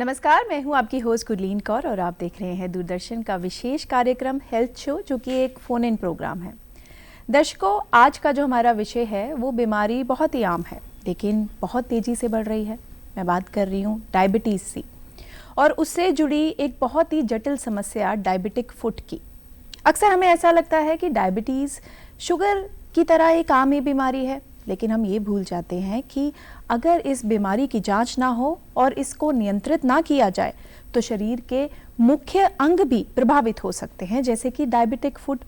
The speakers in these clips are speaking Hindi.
नमस्कार, मैं हूं आपकी होस्ट गुरलीन कौर और आप देख रहे हैं दूरदर्शन का विशेष कार्यक्रम हेल्थ शो, जो कि एक फ़ोन इन प्रोग्राम है। दर्शकों, आज का जो हमारा विषय है वो बीमारी बहुत ही आम है, लेकिन बहुत तेज़ी से बढ़ रही है। मैं बात कर रही हूँ डायबिटीज़ की और उससे जुड़ी एक बहुत ही जटिल समस्या डायबिटिक फुट की। अक्सर हमें ऐसा लगता है कि डायबिटीज़ शुगर की तरह एक आम ही बीमारी है, लेकिन हम ये भूल जाते हैं कि अगर इस बीमारी की जांच ना हो और इसको नियंत्रित ना किया जाए तो शरीर के मुख्य अंग भी प्रभावित हो सकते हैं, जैसे कि डायबिटिक फुट,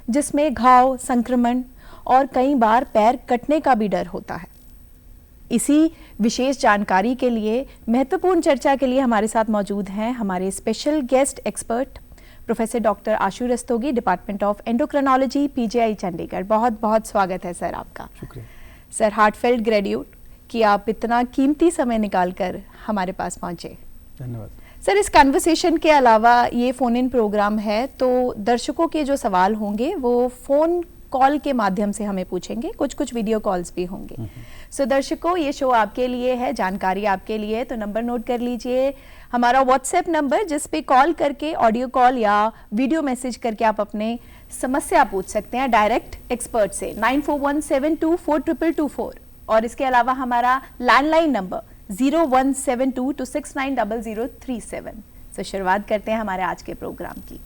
जिसमें घाव, संक्रमण और कई बार पैर कटने का भी डर होता है। इसी विशेष जानकारी के लिए, महत्वपूर्ण चर्चा के लिए हमारे साथ मौजूद हैं हमारे special guest expert professor doctor Ashu Rastogi, department of endocrinology, PGI Chandigarh. बहुत बहुत स्वागत है सर आपका। शुक्रिया सर, हार्टफेल्ट ग्रेट्यूट कि आप इतना कीमती समय निकालकर हमारे पास पहुंचे। धन्यवाद सर, इस कन्वर्सेशन के अलावा ये फ़ोन इन प्रोग्राम है, तो दर्शकों के जो सवाल होंगे वो फ़ोन कॉल के माध्यम से हमें पूछेंगे, कुछ वीडियो कॉल्स भी होंगे। सो दर्शकों, ये शो आपके लिए है, जानकारी आपके लिए, तो नंबर नोट कर लीजिए। हमारा व्हाट्सएप नंबर, जिस पे कॉल करके, ऑडियो कॉल या वीडियो मैसेज करके आप अपने समस्या पूछ सकते हैं डायरेक्ट एक्सपर्ट से, 9417242224। और इसके अलावा हमारा लैंडलाइन नंबर 017226900037। तो शुरुआत करते हैं हमारे आज के प्रोग्राम की।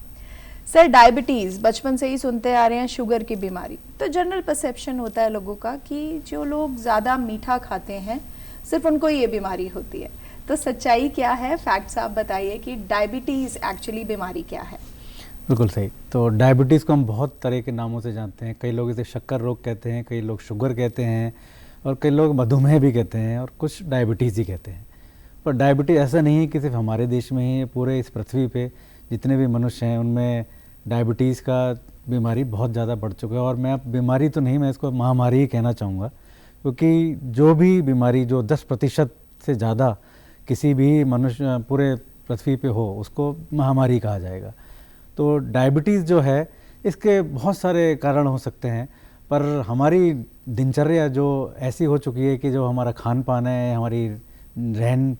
सर, डायबिटीज़ बचपन से ही सुनते आ रहे हैं, शुगर की बीमारी। तो जनरल परसेप्शन होता है लोगों का कि जो लोग ज़्यादा मीठा खाते हैं सिर्फ उनको ये बीमारी होती है। तो सच्चाई क्या है, फैक्ट्स आप बताइए कि डायबिटीज़ एक्चुअली बीमारी क्या है। बिल्कुल सही। तो डायबिटीज़ को हम बहुत तरह के नामों से जानते हैं। कई लोग इसे शक्कर रोग कहते हैं, कई लोग शुगर कहते हैं और कई लोग मधुमेह भी कहते हैं और कुछ डायबिटीज़ ही कहते हैं। पर डायबिटीज़ ऐसा नहीं है कि सिर्फ हमारे देश में ही, पूरे इस पृथ्वी पे जितने भी मनुष्य हैं उनमें डायबिटीज़ का बीमारी बहुत ज़्यादा बढ़ चुका है। और मैं अब बीमारी तो नहीं, मैं इसको महामारी ही कहना चाहूँगा, क्योंकि जो भी बीमारी जो 10% से ज़्यादा किसी भी मनुष्य पूरे पृथ्वी पे हो उसको महामारी कहा जाएगा। तो डायबिटीज़ जो है, इसके बहुत सारे कारण हो सकते हैं, पर हमारी दिनचर्या जो ऐसी हो चुकी है कि जो हमारा खान पान है, हमारी रहन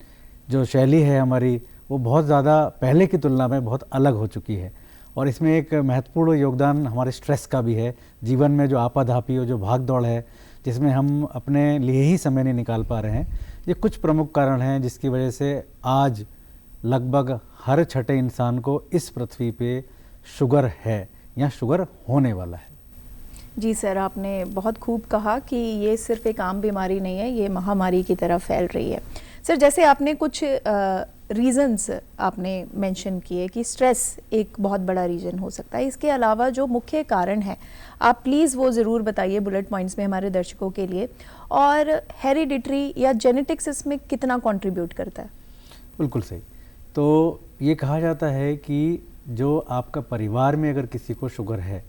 जो शैली है हमारी, वो बहुत ज़्यादा पहले की तुलना में बहुत अलग हो चुकी है। और इसमें एक महत्वपूर्ण योगदान हमारे स्ट्रेस का भी है। जीवन में जो आपाधापी और जो भाग दौड़ है, जिसमें हम अपने लिए ही समय नहीं निकाल पा रहे हैं, ये कुछ प्रमुख कारण हैं जिसकी वजह से आज लगभग हर छठे इंसान को इस पृथ्वी पे शुगर है या शुगर होने वाला है। जी सर, आपने बहुत खूब कहा कि ये सिर्फ एक आम बीमारी नहीं है, ये महामारी की तरह फैल रही है। सर, जैसे आपने कुछ रीज़न्स आपने मेंशन किए कि स्ट्रेस एक बहुत बड़ा रीज़न हो सकता है, इसके अलावा जो मुख्य कारण है आप प्लीज़ वो ज़रूर बताइए बुलेट पॉइंट्स में हमारे दर्शकों के लिए। और हेरिडिटरी या जेनेटिक्स इसमें कितना कंट्रीब्यूट करता है? बिल्कुल सही। तो ये कहा जाता है कि जो आपका परिवार में अगर किसी को शुगर है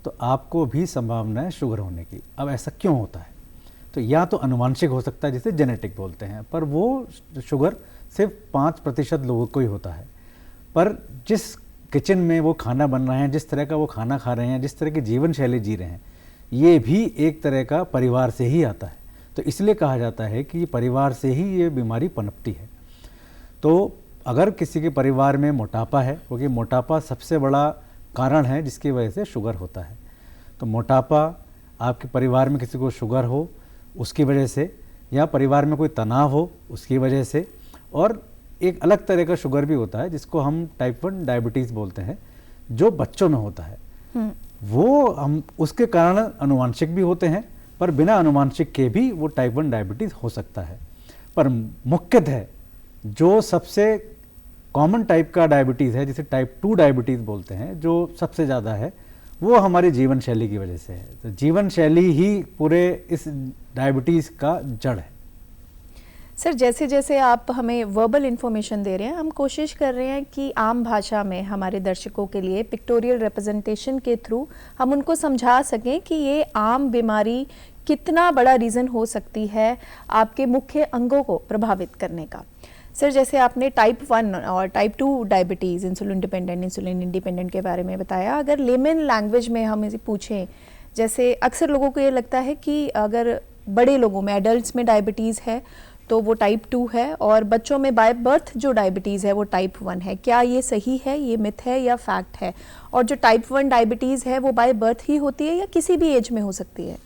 तो आपको भी संभावना है शुगर होने की। अब ऐसा क्यों होता है? तो या तो अनुवांशिक हो सकता है, जिसे जेनेटिक बोलते हैं, पर वो शुगर सिर्फ 5% लोगों को ही होता है। पर जिस किचन में वो खाना बन रहे हैं, जिस तरह का वो खाना खा रहे हैं, जिस तरह की जीवन शैली जी रहे हैं, ये भी एक तरह का परिवार से ही आता है। तो इसलिए कहा जाता है कि परिवार से ही ये बीमारी पनपती है। तो अगर किसी के परिवार में मोटापा है, क्योंकि मोटापा सबसे बड़ा कारण है जिसकी वजह से शुगर होता है, तो मोटापा, आपके परिवार में किसी को शुगर हो उसकी वजह से, या परिवार में कोई तनाव हो उसकी वजह से, और एक अलग तरह का शुगर भी होता है जिसको हम टाइप 1 डायबिटीज़ बोलते हैं, जो बच्चों में होता है। वो हम उसके कारण अनुवांशिक भी होते हैं, पर बिना अनुवांशिक के भी वो टाइप 1 डायबिटीज़ हो सकता है। पर मुख्यतः जो सबसे कॉमन टाइप का डायबिटीज़ है, जिसे टाइप 2 डायबिटीज़ बोलते हैं, जो सबसे ज़्यादा है, वो हमारी जीवन शैली की वजह से है। तो जीवन शैली ही पूरे इस डायबिटीज़ का जड़ है। सर, जैसे जैसे आप हमें वर्बल इन्फॉर्मेशन दे रहे हैं, हम कोशिश कर रहे हैं कि आम भाषा में हमारे दर्शकों के लिए पिक्टोरियल रिप्रेजेंटेशन के थ्रू हम उनको समझा सकें कि ये आम बीमारी कितना बड़ा रीज़न हो सकती है आपके मुख्य अंगों को प्रभावित करने का। सर, जैसे आपने टाइप 1 और type 2 diabetes, insulin dependent, insulin independent के बारे में बताया। अगर लेमन लैंग्वेज में हम इसे पूछें, जैसे अक्सर लोगों को ये लगता है कि अगर बड़े लोगों में, एडल्ट्स में डायबिटीज़ है तो वो टाइप 2 है, और बच्चों में बाय बर्थ जो डायबिटीज़ है वो टाइप 1 है। क्या ये सही है, ये मिथ है या फैक्ट है? और जो टाइप 1 डायबिटीज़ है वो बाय बर्थ ही होती है या किसी भी एज में हो सकती है?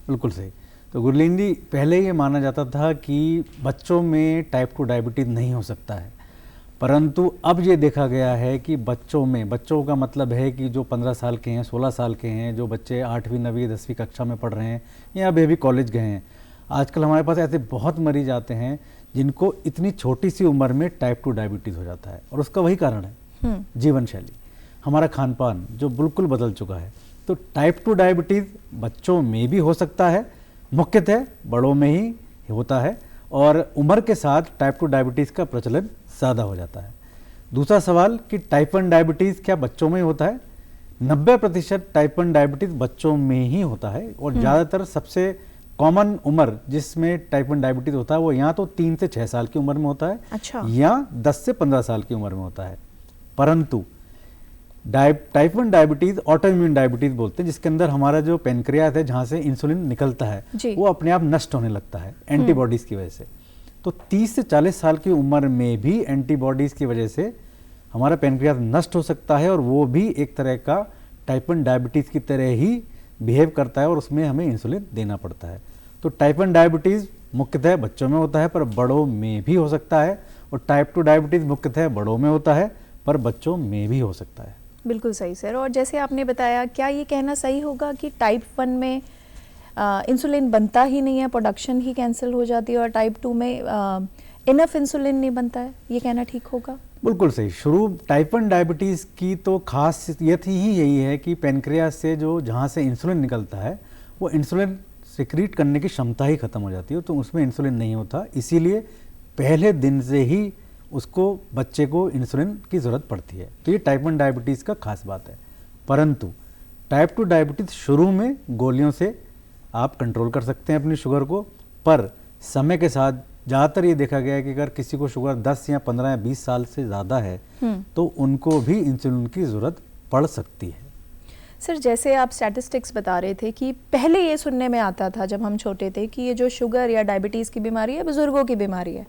बिल्कुल सही। तो गुरलीन जी, पहले ये माना जाता था कि बच्चों में टाइप 2 डायबिटीज़ नहीं हो सकता है, परंतु अब ये देखा गया है कि बच्चों में, बच्चों का मतलब है कि जो 15 साल के हैं, 16 साल के हैं, जो बच्चे 8वीं 9वीं 10वीं कक्षा में पढ़ रहे हैं या अभी अभी कॉलेज गए हैं, आजकल हमारे पास ऐसे बहुत मरीज आते हैं जिनको इतनी छोटी सी उम्र में टाइप 2 डायबिटीज़ हो जाता है। और उसका वही कारण है जीवन शैली, हमारा खान पान जो बिल्कुल बदल चुका है। तो टाइप 2 डायबिटीज़ बच्चों में भी हो सकता है, मुख्यतः बड़ों में ही होता है, और उम्र के साथ टाइप 2 डायबिटीज़ का प्रचलन ज़्यादा हो जाता है। दूसरा सवाल कि टाइप 1 डायबिटीज़ क्या बच्चों में ही होता है? 90% टाइप 1 डायबिटीज़ बच्चों में ही होता है, और ज़्यादातर सबसे कॉमन उम्र जिसमें टाइप 1 डायबिटीज़ होता है वो या तो 3 से 6 साल की उम्र में होता है, अच्छा। या 10 से 15 साल की उम्र में होता है। परंतु type 1 diabetes auto immune diabetes बोलते हैं, जिसके अंदर हमारा जो पेनक्रियास है जहाँ से इंसुलिन निकलता है वो अपने आप नष्ट होने लगता है एंटीबॉडीज़ की वजह से। तो 30 से 40 साल की उम्र में भी एंटीबॉडीज़ की वजह से हमारा पेनक्रियास नष्ट हो सकता है, और वो भी एक तरह का टाइप 1 डायबिटीज़ की तरह ही बिहेव करता है, और उसमें हमें इंसुलिन देना पड़ता है। तो टाइप 1 डायबिटीज़ मुख्यतः बच्चों में होता है पर बड़ों में भी हो सकता है, और टाइप 2 डायबिटीज़ मुख्यतः बड़ों में होता है पर बच्चों में भी हो सकता है। बिल्कुल सही सर। और जैसे आपने बताया, क्या ये कहना सही होगा कि टाइप 1 में इंसुलिन बनता ही नहीं है, प्रोडक्शन ही कैंसिल हो जाती है, और टाइप 2 में इनफ इंसुलिन नहीं बनता है, ये कहना ठीक होगा? बिल्कुल सही। शुरू टाइप 1 डायबिटीज़ की तो खासियत ही यही है कि पेनक्रियास से जो जहाँ से इंसुलिन निकलता है वो इंसुलिन सिक्रीट करने की क्षमता ही खत्म हो जाती है, तो उसमें इंसुलिन नहीं होता। इसीलिए पहले दिन से ही उसको, बच्चे को इंसुलिन की ज़रूरत पड़ती है। तो ये टाइप 1 डायबिटीज़ का खास बात है। परंतु टाइप 2 डायबिटीज़ शुरू में गोलियों से आप कंट्रोल कर सकते हैं अपनी शुगर को, पर समय के साथ ज़्यादातर ये देखा गया है कि अगर किसी को शुगर 10 या 15 या 20 साल से ज़्यादा है तो उनको भी इंसुलिन की ज़रूरत पड़ सकती है। सर, जैसे आप स्टैटिस्टिक्स बता रहे थे कि पहले ये सुनने में आता था जब हम छोटे थे कि ये जो शुगर या डायबिटीज़ की बीमारी है बुज़ुर्गों की बीमारी है,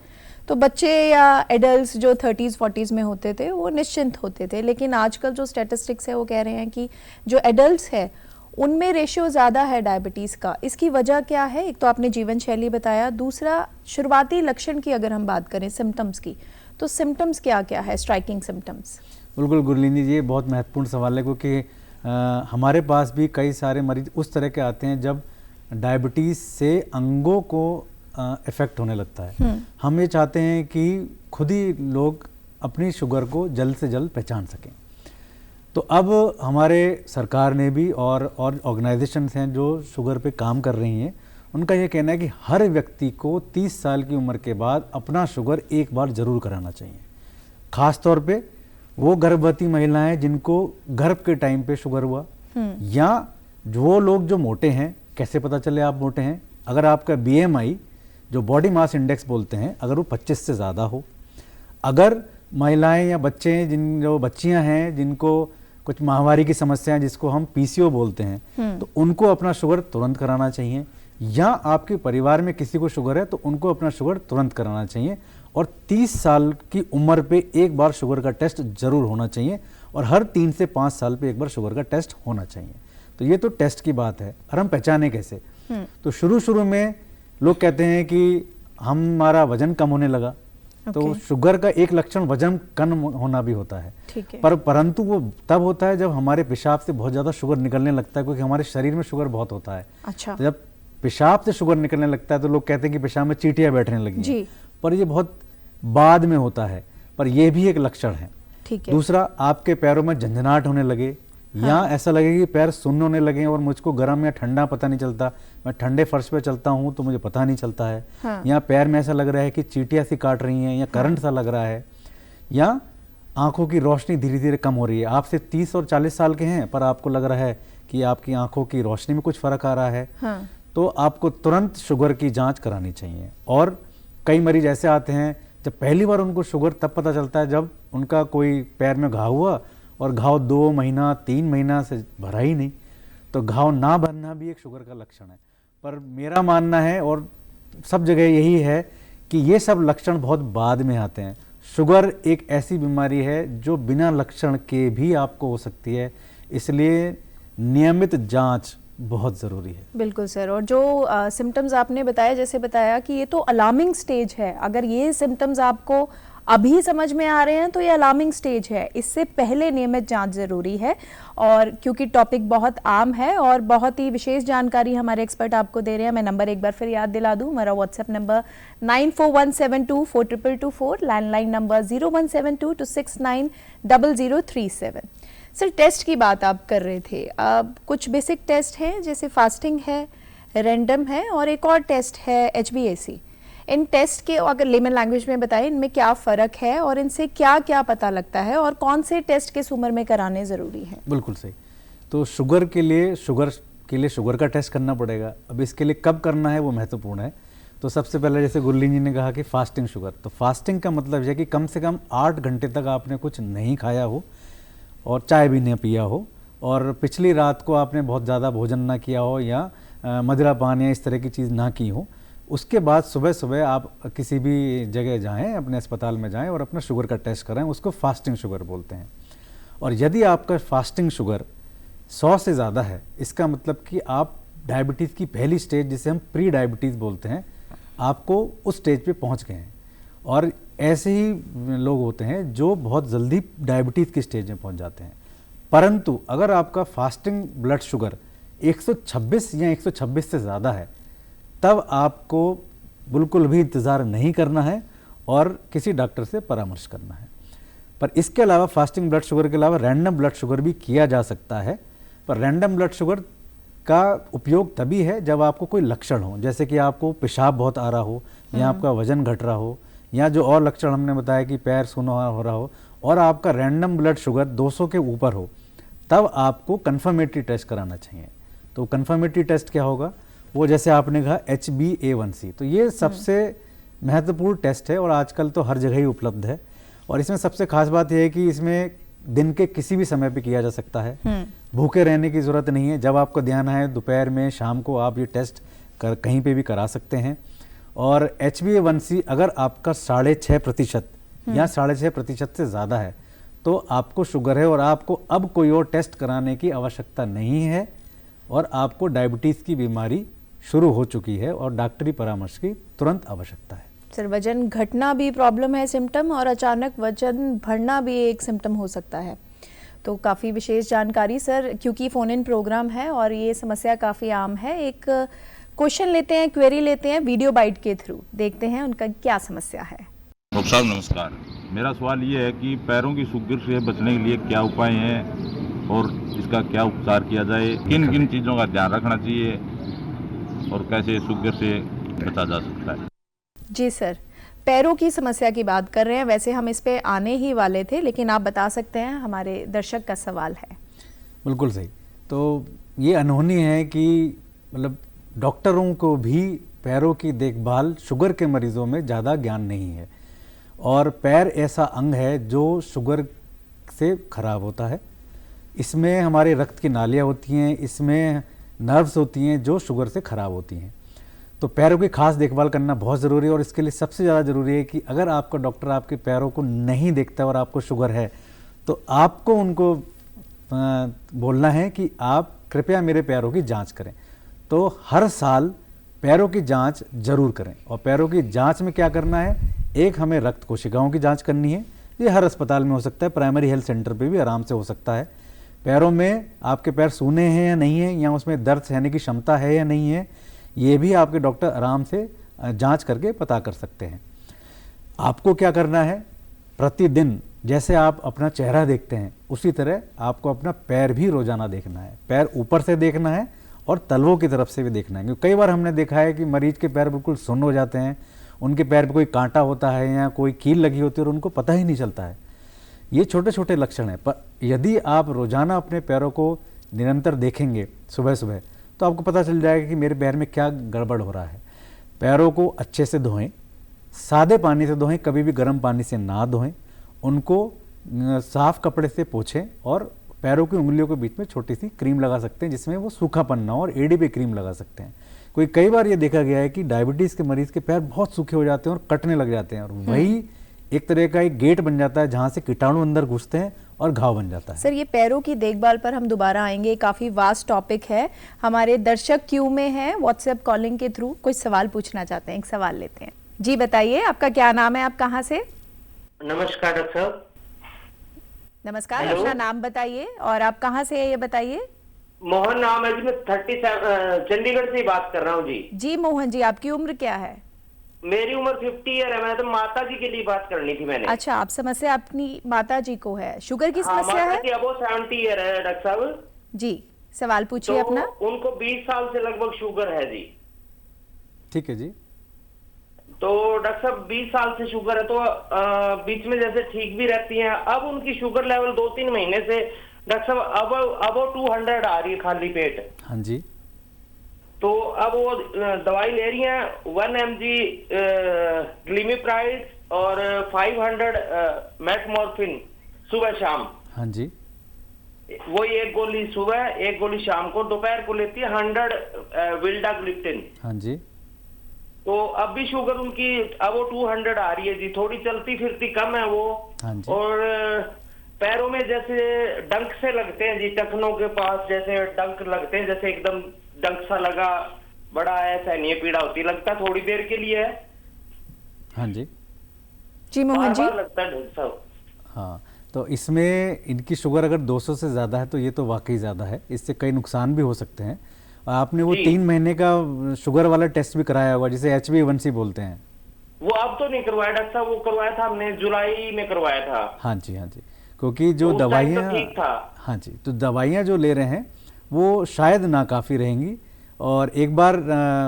तो बच्चे या एडल्ट्स जो 30s 40s में होते थे वो निश्चिंत होते थे। लेकिन आजकल जो स्टैटिस्टिक्स है वो कह रहे हैं कि जो एडल्ट्स है उनमें रेशियो ज़्यादा है डायबिटीज़ का। इसकी वजह क्या है? एक तो आपने जीवन शैली बताया, दूसरा शुरुआती लक्षण की अगर हम बात करें, सिम्टम्स की, तो सिम्टम्स क्या क्या है, स्ट्राइकिंग सिम्टम्स? बिल्कुल गुरलीन जी, ये बहुत महत्वपूर्ण सवाल है, क्योंकि हमारे पास भी कई सारे मरीज उस तरह के आते हैं जब डायबिटीज़ से अंगों को इफ़ेक्ट होने लगता है। हम ये चाहते हैं कि खुद ही लोग अपनी शुगर को जल्द से जल्द पहचान सकें। तो अब हमारे सरकार ने भी और ऑर्गेनाइजेशंस हैं जो शुगर पे काम कर रही हैं, उनका ये कहना है कि हर व्यक्ति को 30 साल की उम्र के बाद अपना शुगर एक बार ज़रूर कराना चाहिए। ख़ास तौर पे वो गर्भवती महिलाएं जिनको गर्भ के टाइम पे शुगर हुआ, या वो लोग जो मोटे हैं। कैसे पता चले आप मोटे हैं? अगर आपका BMI जो बॉडी मास इंडेक्स बोलते हैं, अगर वो 25 से ज़्यादा हो, अगर महिलाएं या बच्चे जो बच्चियां हैं जिनको कुछ माहवारी की समस्याएं जिसको हम PCO बोलते हैं, तो उनको अपना शुगर तुरंत कराना चाहिए। या आपके परिवार में किसी को शुगर है तो उनको अपना शुगर तुरंत कराना चाहिए। और 30 साल की उम्र पे एक बार शुगर का टेस्ट जरूर होना चाहिए, और हर 3 से 5 साल पे एक बार शुगर का टेस्ट होना चाहिए। तो ये तो टेस्ट की बात है। और हम पहचाने कैसे? तो शुरू में लोग कहते हैं कि हमारा वजन कम होने लगा, तो शुगर का एक लक्षण वजन कम होना भी होता है, परंतु वो तब होता है जब हमारे पेशाब से बहुत ज़्यादा शुगर निकलने लगता है, क्योंकि हमारे शरीर में शुगर बहुत होता है। अच्छा। तो जब पेशाब से शुगर निकलने लगता है तो लोग कहते हैं कि पेशाब में चींटियां बैठने लगी हैं, पर ये बहुत बाद में होता है, पर यह भी एक लक्षण है। दूसरा, आपके पैरों में झंझनाहट होने लगे, या ऐसा लगे कि पैर सुन्न होने लगे और मुझको गर्म या ठंडा पता नहीं चलता, मैं ठंडे फर्श पे चलता हूँ तो मुझे पता नहीं चलता है। या पैर में ऐसा लग रहा है कि चींटियां सी काट रही हैं, या करंट सा लग रहा है, या आंखों की रोशनी धीरे धीरे कम हो रही है। आपसे 30 और 40 साल के हैं पर आपको लग रहा है कि आपकी आंखों की रोशनी में कुछ फर्क आ रहा है, तो आपको तुरंत शुगर की जांच करानी चाहिए। और कई मरीज ऐसे आते हैं जब पहली बार उनको शुगर तब पता चलता है जब उनका कोई पैर में घाव हुआ और घाव 2 महीना 3 महीना से भरा ही नहीं, तो घाव ना भरना भी एक शुगर का लक्षण है। पर मेरा मानना है और सब जगह यही है कि ये सब लक्षण बहुत बाद में आते हैं। शुगर एक ऐसी बीमारी है जो बिना लक्षण के भी आपको हो सकती है, इसलिए नियमित जांच बहुत ज़रूरी है। बिल्कुल सर। और जो सिम्टम्स आपने बताया, जैसे बताया कि ये तो अलार्मिंग स्टेज है, अगर ये सिम्टम्स आपको अभी समझ में आ रहे हैं तो ये अलार्मिंग स्टेज है, इससे पहले नियमित जांच ज़रूरी है। और क्योंकि टॉपिक बहुत आम है और बहुत ही विशेष जानकारी हमारे एक्सपर्ट आपको दे रहे हैं, मैं नंबर एक बार फिर याद दिला दूं। हमारा WhatsApp number 9417242224, landline number 017226900037। Sir, test की बात आप कर रहे थे, अब कुछ बेसिक टेस्ट हैं जैसे फास्टिंग है, रैंडम है और एक और टेस्ट है HbA1c। इन टेस्ट के अगर लेमन लैंग्वेज में बताएं, इनमें क्या फ़र्क है और इनसे क्या क्या पता लगता है और कौन से टेस्ट किस उम्र में कराने ज़रूरी हैं? बिल्कुल सही। तो शुगर के लिए शुगर का टेस्ट करना पड़ेगा। अब इसके लिए कब करना है वो महत्वपूर्ण है। तो सबसे पहले जैसे गुरलीन जी ने कहा कि फास्टिंग शुगर, तो फास्टिंग का मतलब है कि कम से कम 8 घंटे तक आपने कुछ नहीं खाया हो और चाय भी नहीं पिया हो, और पिछली रात को आपने बहुत ज़्यादा भोजन ना किया हो या मदिरा पान या इस तरह की चीज़ ना की हो। उसके बाद सुबह सुबह आप किसी भी जगह जाएं, अपने अस्पताल में जाएं और अपना शुगर का टेस्ट कराएं, उसको फास्टिंग शुगर बोलते हैं। और यदि आपका फास्टिंग शुगर 100 से ज़्यादा है, इसका मतलब कि आप डायबिटीज़ की पहली स्टेज, जिसे हम प्री डायबिटीज़ बोलते हैं, आपको उस स्टेज पे पहुंच गए हैं। और ऐसे ही लोग होते हैं जो बहुत जल्दी डायबिटीज़ की स्टेज में पहुंच जाते हैं। परंतु अगर आपका फास्टिंग ब्लड शुगर 126 या 126 से ज़्यादा है, तब आपको बिल्कुल भी इंतज़ार नहीं करना है और किसी डॉक्टर से परामर्श करना है। पर इसके अलावा फास्टिंग ब्लड शुगर के अलावा रैंडम ब्लड शुगर भी किया जा सकता है। पर रैंडम ब्लड शुगर का उपयोग तभी है जब आपको कोई लक्षण हो, जैसे कि आपको पेशाब बहुत आ रहा हो या आपका वजन घट रहा हो या जो और लक्षण हमने बताया कि पैर सूना हो रहा हो और आपका रैंडम ब्लड शुगर 200 के ऊपर हो, तब आपको कन्फर्मेटरी टेस्ट कराना चाहिए। तो कन्फर्मेटरी टेस्ट क्या होगा? वो जैसे आपने कहा HbA1c, तो ये सबसे महत्वपूर्ण टेस्ट है और आजकल तो हर जगह ही उपलब्ध है। और इसमें सबसे खास बात यह है कि इसमें दिन के किसी भी समय पे किया जा सकता है, भूखे रहने की ज़रूरत नहीं है। जब आपको ध्यान है दोपहर में, शाम को आप ये टेस्ट कहीं पे भी करा सकते हैं। और HbA1c अगर आपका 6.5% या 6.5% से ज़्यादा है तो आपको शुगर है और आपको अब कोई और टेस्ट कराने की आवश्यकता नहीं है और आपको डायबिटीज़ की बीमारी शुरू हो चुकी है और डॉक्टरी परामर्श की तुरंत आवश्यकता है। सर, वजन घटना भी प्रॉब्लम है, सिम्टम, और अचानक वजन बढ़ना भी एक सिम्टम हो सकता है। तो काफ़ी विशेष जानकारी सर, क्योंकि फ़ोन इन प्रोग्राम है और ये समस्या काफ़ी आम है। एक क्वेश्चन लेते हैं, क्वेरी लेते हैं वीडियो बाइट के थ्रू, देखते हैं उनका क्या समस्या है। डॉक्टर साहब नमस्कार, मेरा सवाल ये है कि पैरों की शुगर से बचने के लिए क्या उपाय हैं और इसका क्या उपचार किया जाए, किन किन चीज़ों का ध्यान रखना चाहिए और कैसे शुगर से बचा जा सकता है? जी सर, पैरों की समस्या की बात कर रहे हैं, वैसे हम इस पे आने ही वाले थे, लेकिन आप बता सकते हैं, हमारे दर्शक का सवाल है। बिल्कुल सही। तो ये अनहोनी है कि मतलब डॉक्टरों को भी पैरों की देखभाल शुगर के मरीजों में ज़्यादा ज्ञान नहीं है और पैर ऐसा अंग है जो शुगर से खराब होता है। इसमें हमारे रक्त की नालियाँ होती हैं, इसमें नर्व्स होती हैं जो शुगर से ख़राब होती हैं। तो पैरों की खास देखभाल करना बहुत ज़रूरी है और इसके लिए सबसे ज़्यादा ज़रूरी है कि अगर आपका डॉक्टर आपके पैरों को नहीं देखता और आपको शुगर है तो आपको उनको बोलना है कि आप कृपया मेरे पैरों की जांच करें। तो हर साल पैरों की जांच जरूर करें। और पैरों की जांच में क्या करना है? एक, हमें रक्त कोशिकाओं की जांच करनी है। ये हर अस्पताल में हो सकता है, प्राइमरी हेल्थ सेंटर पे भी आराम से हो सकता है। पैरों में आपके पैर सूने हैं या नहीं है, या उसमें दर्द सहने की क्षमता है या नहीं है, ये भी आपके डॉक्टर आराम से जांच करके पता कर सकते हैं। आपको क्या करना है? प्रतिदिन जैसे आप अपना चेहरा देखते हैं उसी तरह आपको अपना पैर भी रोजाना देखना है। पैर ऊपर से देखना है और तलवों की तरफ से भी देखना है, क्योंकि कई बार हमने देखा है कि मरीज के पैर बिल्कुल सुन्न हो जाते हैं, उनके पैर पे कोई कांटा होता है या कोई कील लगी होती है और उनको पता ही नहीं चलता है। ये छोटे छोटे लक्षण हैं, पर यदि आप रोजाना अपने पैरों को निरंतर देखेंगे सुबह सुबह तो आपको पता चल जाएगा कि मेरे पैर में क्या गड़बड़ हो रहा है। पैरों को अच्छे से धोएं, सादे पानी से धोएं, कभी भी गर्म पानी से ना धोएं। उनको साफ कपड़े से पोंछें और पैरों की उंगलियों के बीच में छोटी सी क्रीम लगा सकते हैं जिसमें वो सूखापन ना हो, और एड़ी पे क्रीम लगा सकते हैं, कोई कई बार ये देखा गया है कि डायबिटीज़ के मरीज़ के पैर बहुत सूखे हो जाते हैं और कटने लग जाते हैं, और वही एक तरह का एक गेट बन जाता है जहाँ से कीटाणु अंदर घुसते हैं और घाव बन जाता है। सर, ये पैरों की देखभाल पर हम दोबारा आएंगे, काफ़ी वास्ट टॉपिक है। हमारे दर्शक क्यू में हैं, व्हाट्सएप कॉलिंग के थ्रू कुछ सवाल पूछना चाहते हैं। एक सवाल लेते हैं। जी बताइए, आपका क्या नाम है, आप कहाँ से? नमस्कार डॉक्टर साहब। नमस्कार, हेलो। अपना नाम बताइए और आप कहाँ से है ये बताइए। मोहन नाम है जी, मैं 37 चंडीगढ़ से ही बात कर रहा हूँ जी। जी मोहन जी, आपकी उम्र क्या है? मेरी उम्र 50 ईयर है। मैंने तो माता जी के लिए बात करनी थी मैंने। अच्छा, आप समस्या अपनी माता जी को है, शुगर की हाँ, समस्या माता है? जी अब 70 ईयर है डॉक्टर साहब। जी, सवाल पूछिए तो अपना। उनको 20 साल से लगभग शुगर है जी। ठीक है जी। तो डॉक्टर साहब 20 साल से शुगर है, तो बीच में जैसे ठीक भी रहती हैं। अब उनकी शुगर लेवल 2-3 महीने से डॉक्टर साहब अब 200 आ रही है खाली पेट। हाँ जी। तो अब वो दवाई ले रही हैं 1 mg ग्लिमिप्राइड और 500 मेटमॉर्फिन सुबह शाम। हाँ जी। वो एक गोली सुबह, एक गोली शाम को, दोपहर को लेती है 100 विल्डाग्लिप्टिन। हाँ जी। तो अब भी शुगर उनकी अब वो 200 आ रही है जी। थोड़ी चलती फिरती कम है वो। हाँ जी। और पैरों में जैसे डंक से लगते हैं जी, टखनों के पास जैसे डंक लगते हैं, जैसे एकदम डंक सा लगा, बड़ा ऐसा नहीं है, पीड़ा होती, लगता थोड़ी देर के लिए है। हाँ जी। जी मोहन जी। बार-बार लगता है डॉक्टर साहब। हाँ, तो इसमें इनकी शुगर अगर 200 से ज़्यादा है तो ये तो वाकई ज़्यादा है, इससे कई नुकसान भी हो सकते हैं। और आपने वो जी। 3 महीने का शुगर वाला टेस्ट भी कराया होगा जिसे HbA1c बोलते हैं। वो अब तो नहीं करवाया डॉक्टर साहब, वो करवाया था हमने जुलाई में करवाया था। हाँ जी। हाँ जी, क्योंकि जो तो उस टाइम तो दवाइयाँ, ठीक था। हाँ जी, तो दवाइयाँ जो ले रहे हैं वो शायद नाकाफ़ी रहेंगी, और एक बार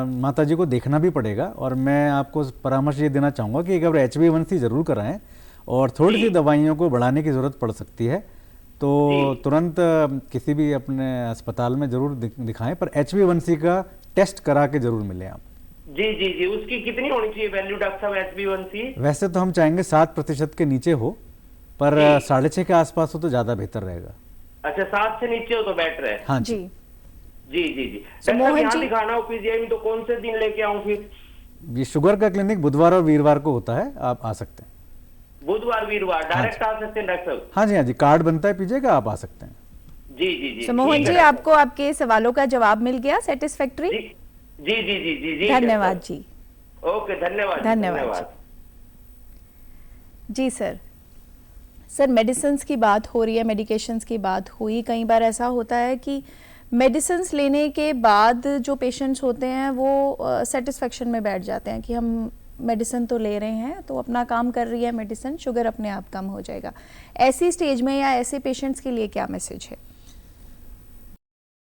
माता जी को देखना भी पड़ेगा। और मैं आपको परामर्श ये देना चाहूँगा कि एक बार HbA1c ज़रूर कराएं, और थोड़ी सी दवाइयों को बढ़ाने की ज़रूरत पड़ सकती है तो तुरंत किसी भी अपने अस्पताल में ज़रूर दिखाएं, पर HbA1c का टेस्ट करा के ज़रूर मिलें आप। जी जी जी। उसकी कितनी होनी चाहिए वैल्यू डॉक्टर साहब HbA1c? वैसे तो हम चाहेंगे 7% के नीचे हो, पर 6.5 के आसपास हो तो ज़्यादा बेहतर रहेगा। अच्छा, 7 से नीचे हो तो बेटर है। हाँ जी। जी, जी जी जी। तो डॉक्टर साहब मोहन यहाँ जी- दिखाना हो PGI में, तो कौन से दिन लेके आऊँ फिर? ये शुगर का क्लिनिक बुधवार और वीरवार को होता है, आप आ सकते हैं। बुधवार वीरवार डायरेक्ट आ सकते हैं डॉक्टर साहब? हाँ जी। हाँ जी, कार्ड बनता है PGI का, आप आ सकते हैं। जी जी जी। तो मोहन ठीक जी, है आपको आपके सवालों का जवाब मिल गया सेटिस्फैक्ट्री? जी जी जी जी जी जी। धन्यवाद डॉक्टर जी। साहब। ओके, धन्यवाद धन्यवाद जी। सर मेडिसिन्स की बात हो रही है, मेडिकेशंस की बात हुई। कई बार ऐसा होता है कि मेडिसिन्स लेने के बाद जो पेशेंट्स होते हैं वो सेटिस्फेक्शन में बैठ जाते हैं कि हम मेडिसिन तो ले रहे हैं, तो अपना काम कर रही है मेडिसिन, शुगर अपने आप कम हो जाएगा। ऐसी स्टेज में या ऐसे पेशेंट्स के लिए क्या मैसेज है?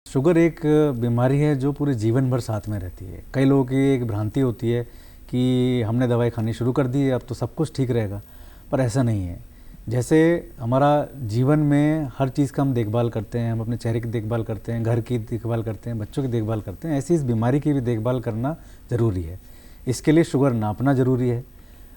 शुगर एक बीमारी है जो पूरे जीवन भर साथ में रहती है। कई लोगों की एक भ्रांति होती है कि हमने दवाई खानी शुरू कर दी है, अब तो सब कुछ ठीक रहेगा, पर ऐसा नहीं है। जैसे हमारा जीवन में हर चीज़ का हम देखभाल करते हैं, हम अपने चेहरे की देखभाल करते हैं, घर की देखभाल करते हैं, बच्चों की देखभाल करते हैं, ऐसी इस बीमारी की भी देखभाल करना ज़रूरी है। इसके लिए शुगर नापना ज़रूरी है।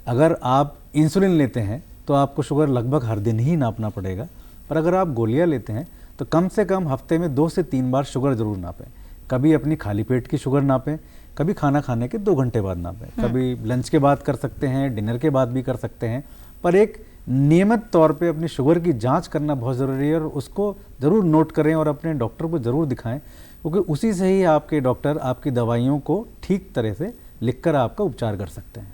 अगर आप इंसुलिन लेते हैं तो आपको शुगर लगभग हर दिन ही नापना पड़ेगा, पर अगर आप गोलियां लेते हैं तो कम से कम हफ्ते में 2 से 3 बार शुगर ज़रूर नापें। कभी अपनी खाली पेट की शुगर नापें, कभी खाना खाने के 2 घंटे बाद नापें, कभी लंच के बाद कर सकते हैं, डिनर के बाद भी कर सकते हैं, पर एक नियमित तौर पे अपनी शुगर की जांच करना बहुत ज़रूरी है, और उसको ज़रूर नोट करें और अपने डॉक्टर को ज़रूर दिखाएं, क्योंकि उसी से ही आपके डॉक्टर आपकी दवाइयों को ठीक तरह से लिखकर आपका उपचार कर सकते हैं।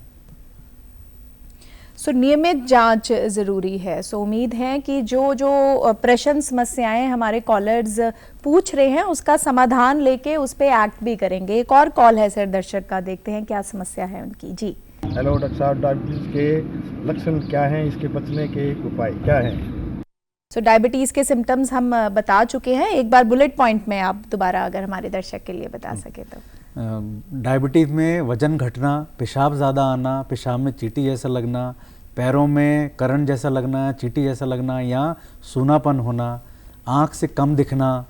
सो नियमित जांच ज़रूरी है। सो उम्मीद है कि जो प्रश्न समस्याएं हमारे कॉलर्स पूछ रहे हैं उसका समाधान लेके उस पर एक्ट भी करेंगे। एक और कॉल है सर दर्शक का, देखते हैं क्या समस्या है उनकी। जी हेलो डॉक्टर साहब, डायबिटीज़ के लक्षण क्या हैं, इसके बचने के उपाय क्या हैं? सो डायबिटीज़ के सिम्टम्स हम बता चुके हैं, एक बार बुलेट पॉइंट में आप दोबारा अगर हमारे दर्शक के लिए बता सके तो। डायबिटीज़ में वज़न घटना, पेशाब ज़्यादा आना, पेशाब में चींटी जैसा लगना, पैरों में करंट जैसा लगना, चींटी जैसा लगना, या सूनापन होना, आँख से कम दिखना,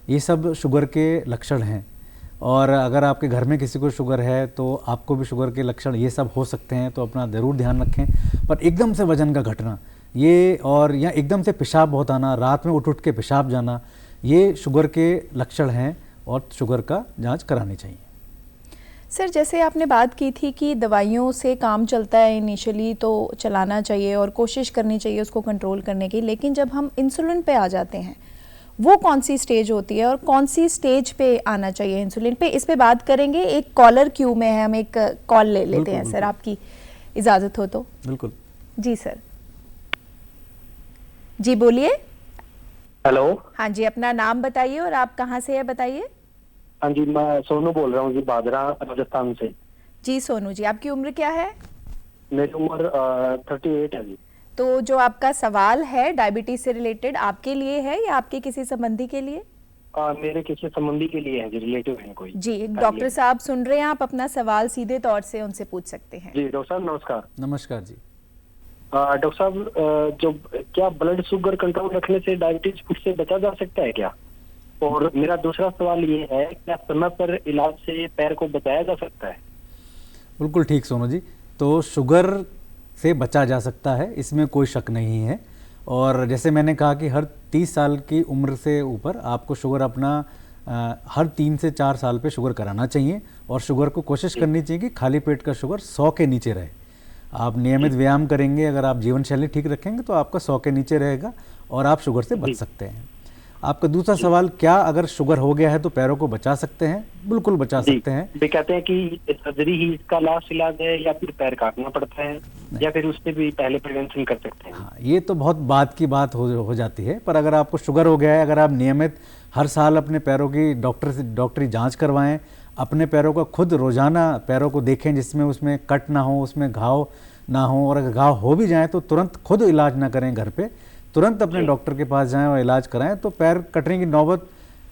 ये सब शुगर के लक्षण हैं। और अगर आपके घर में किसी को शुगर है तो आपको भी शुगर के लक्षण ये सब हो सकते हैं, तो अपना ज़रूर ध्यान रखें। पर एकदम से वज़न का घटना ये, और या एकदम से पेशाब बहुत आना, रात में उठ के पेशाब जाना, ये शुगर के लक्षण हैं और शुगर का जांच करानी चाहिए। सर जैसे आपने बात की थी कि दवाइयों से काम चलता है इनिशियली, तो चलाना चाहिए और कोशिश करनी चाहिए उसको कंट्रोल करने की, लेकिन जब हम इंसुलिन पे आ जाते हैं वो कौन सी स्टेज होती है और कौन सी स्टेज पे आना चाहिए इंसुलिन पे, इस पे बात करेंगे। एक कॉलर क्यू में है, हम एक कॉल ले लेते हैं सर, आपकी इजाज़त हो तो। बिल्कुल जी सर, जी बोलिए। हेलो। हाँ जी, अपना नाम बताइए और आप कहाँ से है बताइए। हाँ जी, मैं सोनू बोल रहा हूँ जी, भादरा राजस्थान से। जी सोनू जी, आपकी उम्र क्या है? मेरी उम्र 38 है जी। तो जो आपका सवाल है डायबिटीज से रिलेटेड, आपके लिए है या आपके किसी संबंधी के लिए? मेरे किसी संबंधी के लिए है जी, रिलेटिव है कोई। जी, डॉक्टर साहब सुन रहे हैं, आप अपना सवाल सीधे तौर से उनसे पूछ सकते हैं। जी डॉक्टर साहब नमस्कार। नमस्कार जी। डॉक्टर साहब, जो क्या ब्लड शुगर कंट्रोल रखने से डायबिटीज फिर से बचा जा सकता है क्या? और मेरा दूसरा सवाल ये है, क्या समय पर इलाज से पैर को बचाया जा सकता है? बिल्कुल ठीक सोनू जी, तो शुगर से बचा जा सकता है, इसमें कोई शक नहीं है। और जैसे मैंने कहा कि हर 30 साल की उम्र से ऊपर आपको शुगर अपना हर 3 से 4 साल पे शुगर कराना चाहिए, और शुगर को कोशिश करनी चाहिए कि खाली पेट का शुगर 100 के नीचे रहे। आप नियमित व्यायाम करेंगे, अगर आप जीवन शैली ठीक रखेंगे तो आपका 100 के नीचे रहेगा और आप शुगर से बच सकते हैं। आपका दूसरा सवाल, क्या अगर शुगर हो गया है तो पैरों को बचा सकते हैं? बिल्कुल बचा सकते हैं। वे कहते हैं कि सर्जरी ही इसका लास्ट इलाज है, या फिर पैर काटना पड़ता है, या फिर उससे भी पहले प्रिवेंशन कर सकते हैं? हाँ, ये तो बहुत बात की बात हो जाती है, पर अगर आपको शुगर हो गया है, अगर आप नियमित हर साल अपने पैरों की डॉक्टरी जांच करवाएं, अपने पैरों का खुद रोजाना पैरों को देखें जिसमें उसमें कट ना हो, उसमें घाव ना हो, और अगर घाव हो भी जाए तो तुरंत खुद इलाज ना करें घर पे, तुरंत अपने डॉक्टर के पास जाएं और इलाज कराएं, तो पैर कटने की नौबत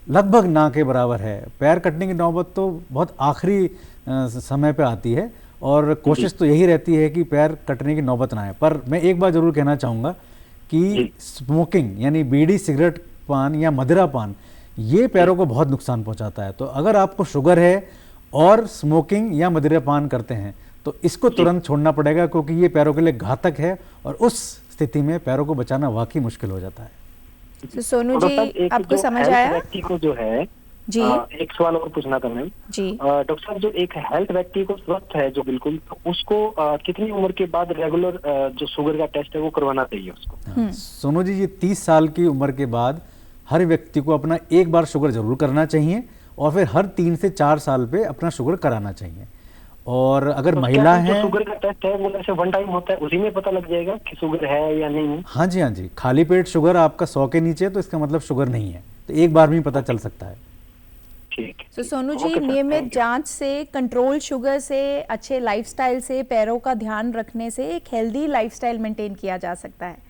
लगभग ना के बराबर है। पैर कटने की नौबत तो बहुत आखिरी समय पे आती है, और कोशिश तो यही रहती है कि पैर कटने की नौबत ना आए। पर मैं एक बात जरूर कहना चाहूँगा कि स्मोकिंग यानी बीड़ी, सिगरेट पान या मदिरा पान, ये पैरों को बहुत नुकसान पहुँचाता है। तो अगर आपको शुगर है और स्मोकिंग या मदिरा पान करते हैं तो इसको तुरंत छोड़ना पड़ेगा, क्योंकि ये पैरों के लिए घातक है, और उस स्थिति में पैरों को बचाना वाकई मुश्किल हो जाता है। तो सोनू जी, आपको समझ आया? व्यक्ति को जो है जी, एक सवाल और पूछना था मैम जी। डॉक्टर साहब, जो एक हेल्थ व्यक्ति को स्वस्थ है जो बिल्कुल, तो उसको कितनी उम्र के बाद रेगुलर जो शुगर का टेस्ट है वो करवाना चाहिए उसको? सोनू जी, ये 30 साल की उम्र के बाद हर व्यक्ति को अपना एक बार शुगर जरूर करना चाहिए, और फिर हर 3 से 4 साल पे अपना शुगर कराना चाहिए। और अगर तो महिला है, शुगर का टेस्ट है वो ऐसे वन टाइम होता है, उसी में पता लग जाएगा कि शुगर है या नहीं है? हाँ जी, हाँ जी, खाली पेट शुगर आपका 100 के नीचे तो इसका मतलब शुगर नहीं है, तो एक बार में ही पता चल सकता है। ठीक। तो सोनू जी, नियमित जांच से, कंट्रोल शुगर से, अच्छे लाइफस्टाइल से, पैरों का ध्यान रखने से एक हेल्दी लाइफस्टाइल मेंटेन किया जा सकता है।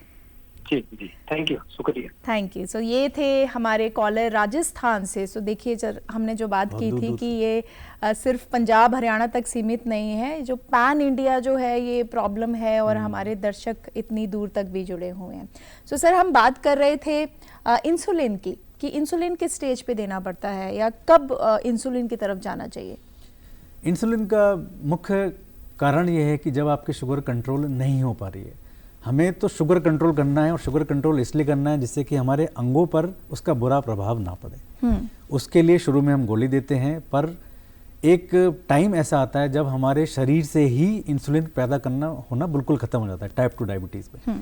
ठीक जी, थैंक यू, शुक्रिया। Thank you. सो ये थे हमारे कॉलर राजस्थान से। सो देखिए, जब हमने जो बात की थी कि ये सिर्फ पंजाब हरियाणा तक सीमित नहीं है, जो पैन इंडिया जो है ये प्रॉब्लम है, और हमारे दर्शक इतनी दूर तक भी जुड़े हुए हैं। सो सर, हम बात कर रहे थे इंसुलिन की, कि इंसुलिन किस स्टेज पे देना पड़ता है या कब इंसुलिन की तरफ जाना चाहिए? इंसुलिन का मुख्य कारण ये है कि जब आपकी शुगर कंट्रोल नहीं हो पा रही है। हमें तो शुगर कंट्रोल करना है, और शुगर कंट्रोल इसलिए करना है जिससे कि हमारे अंगों पर उसका बुरा प्रभाव ना पड़े। उसके लिए शुरू में हम गोली देते हैं, पर एक टाइम ऐसा आता है जब हमारे शरीर से ही इंसुलिन पैदा करना होना बिल्कुल खत्म हो जाता है। टाइप 2 डायबिटीज़ पे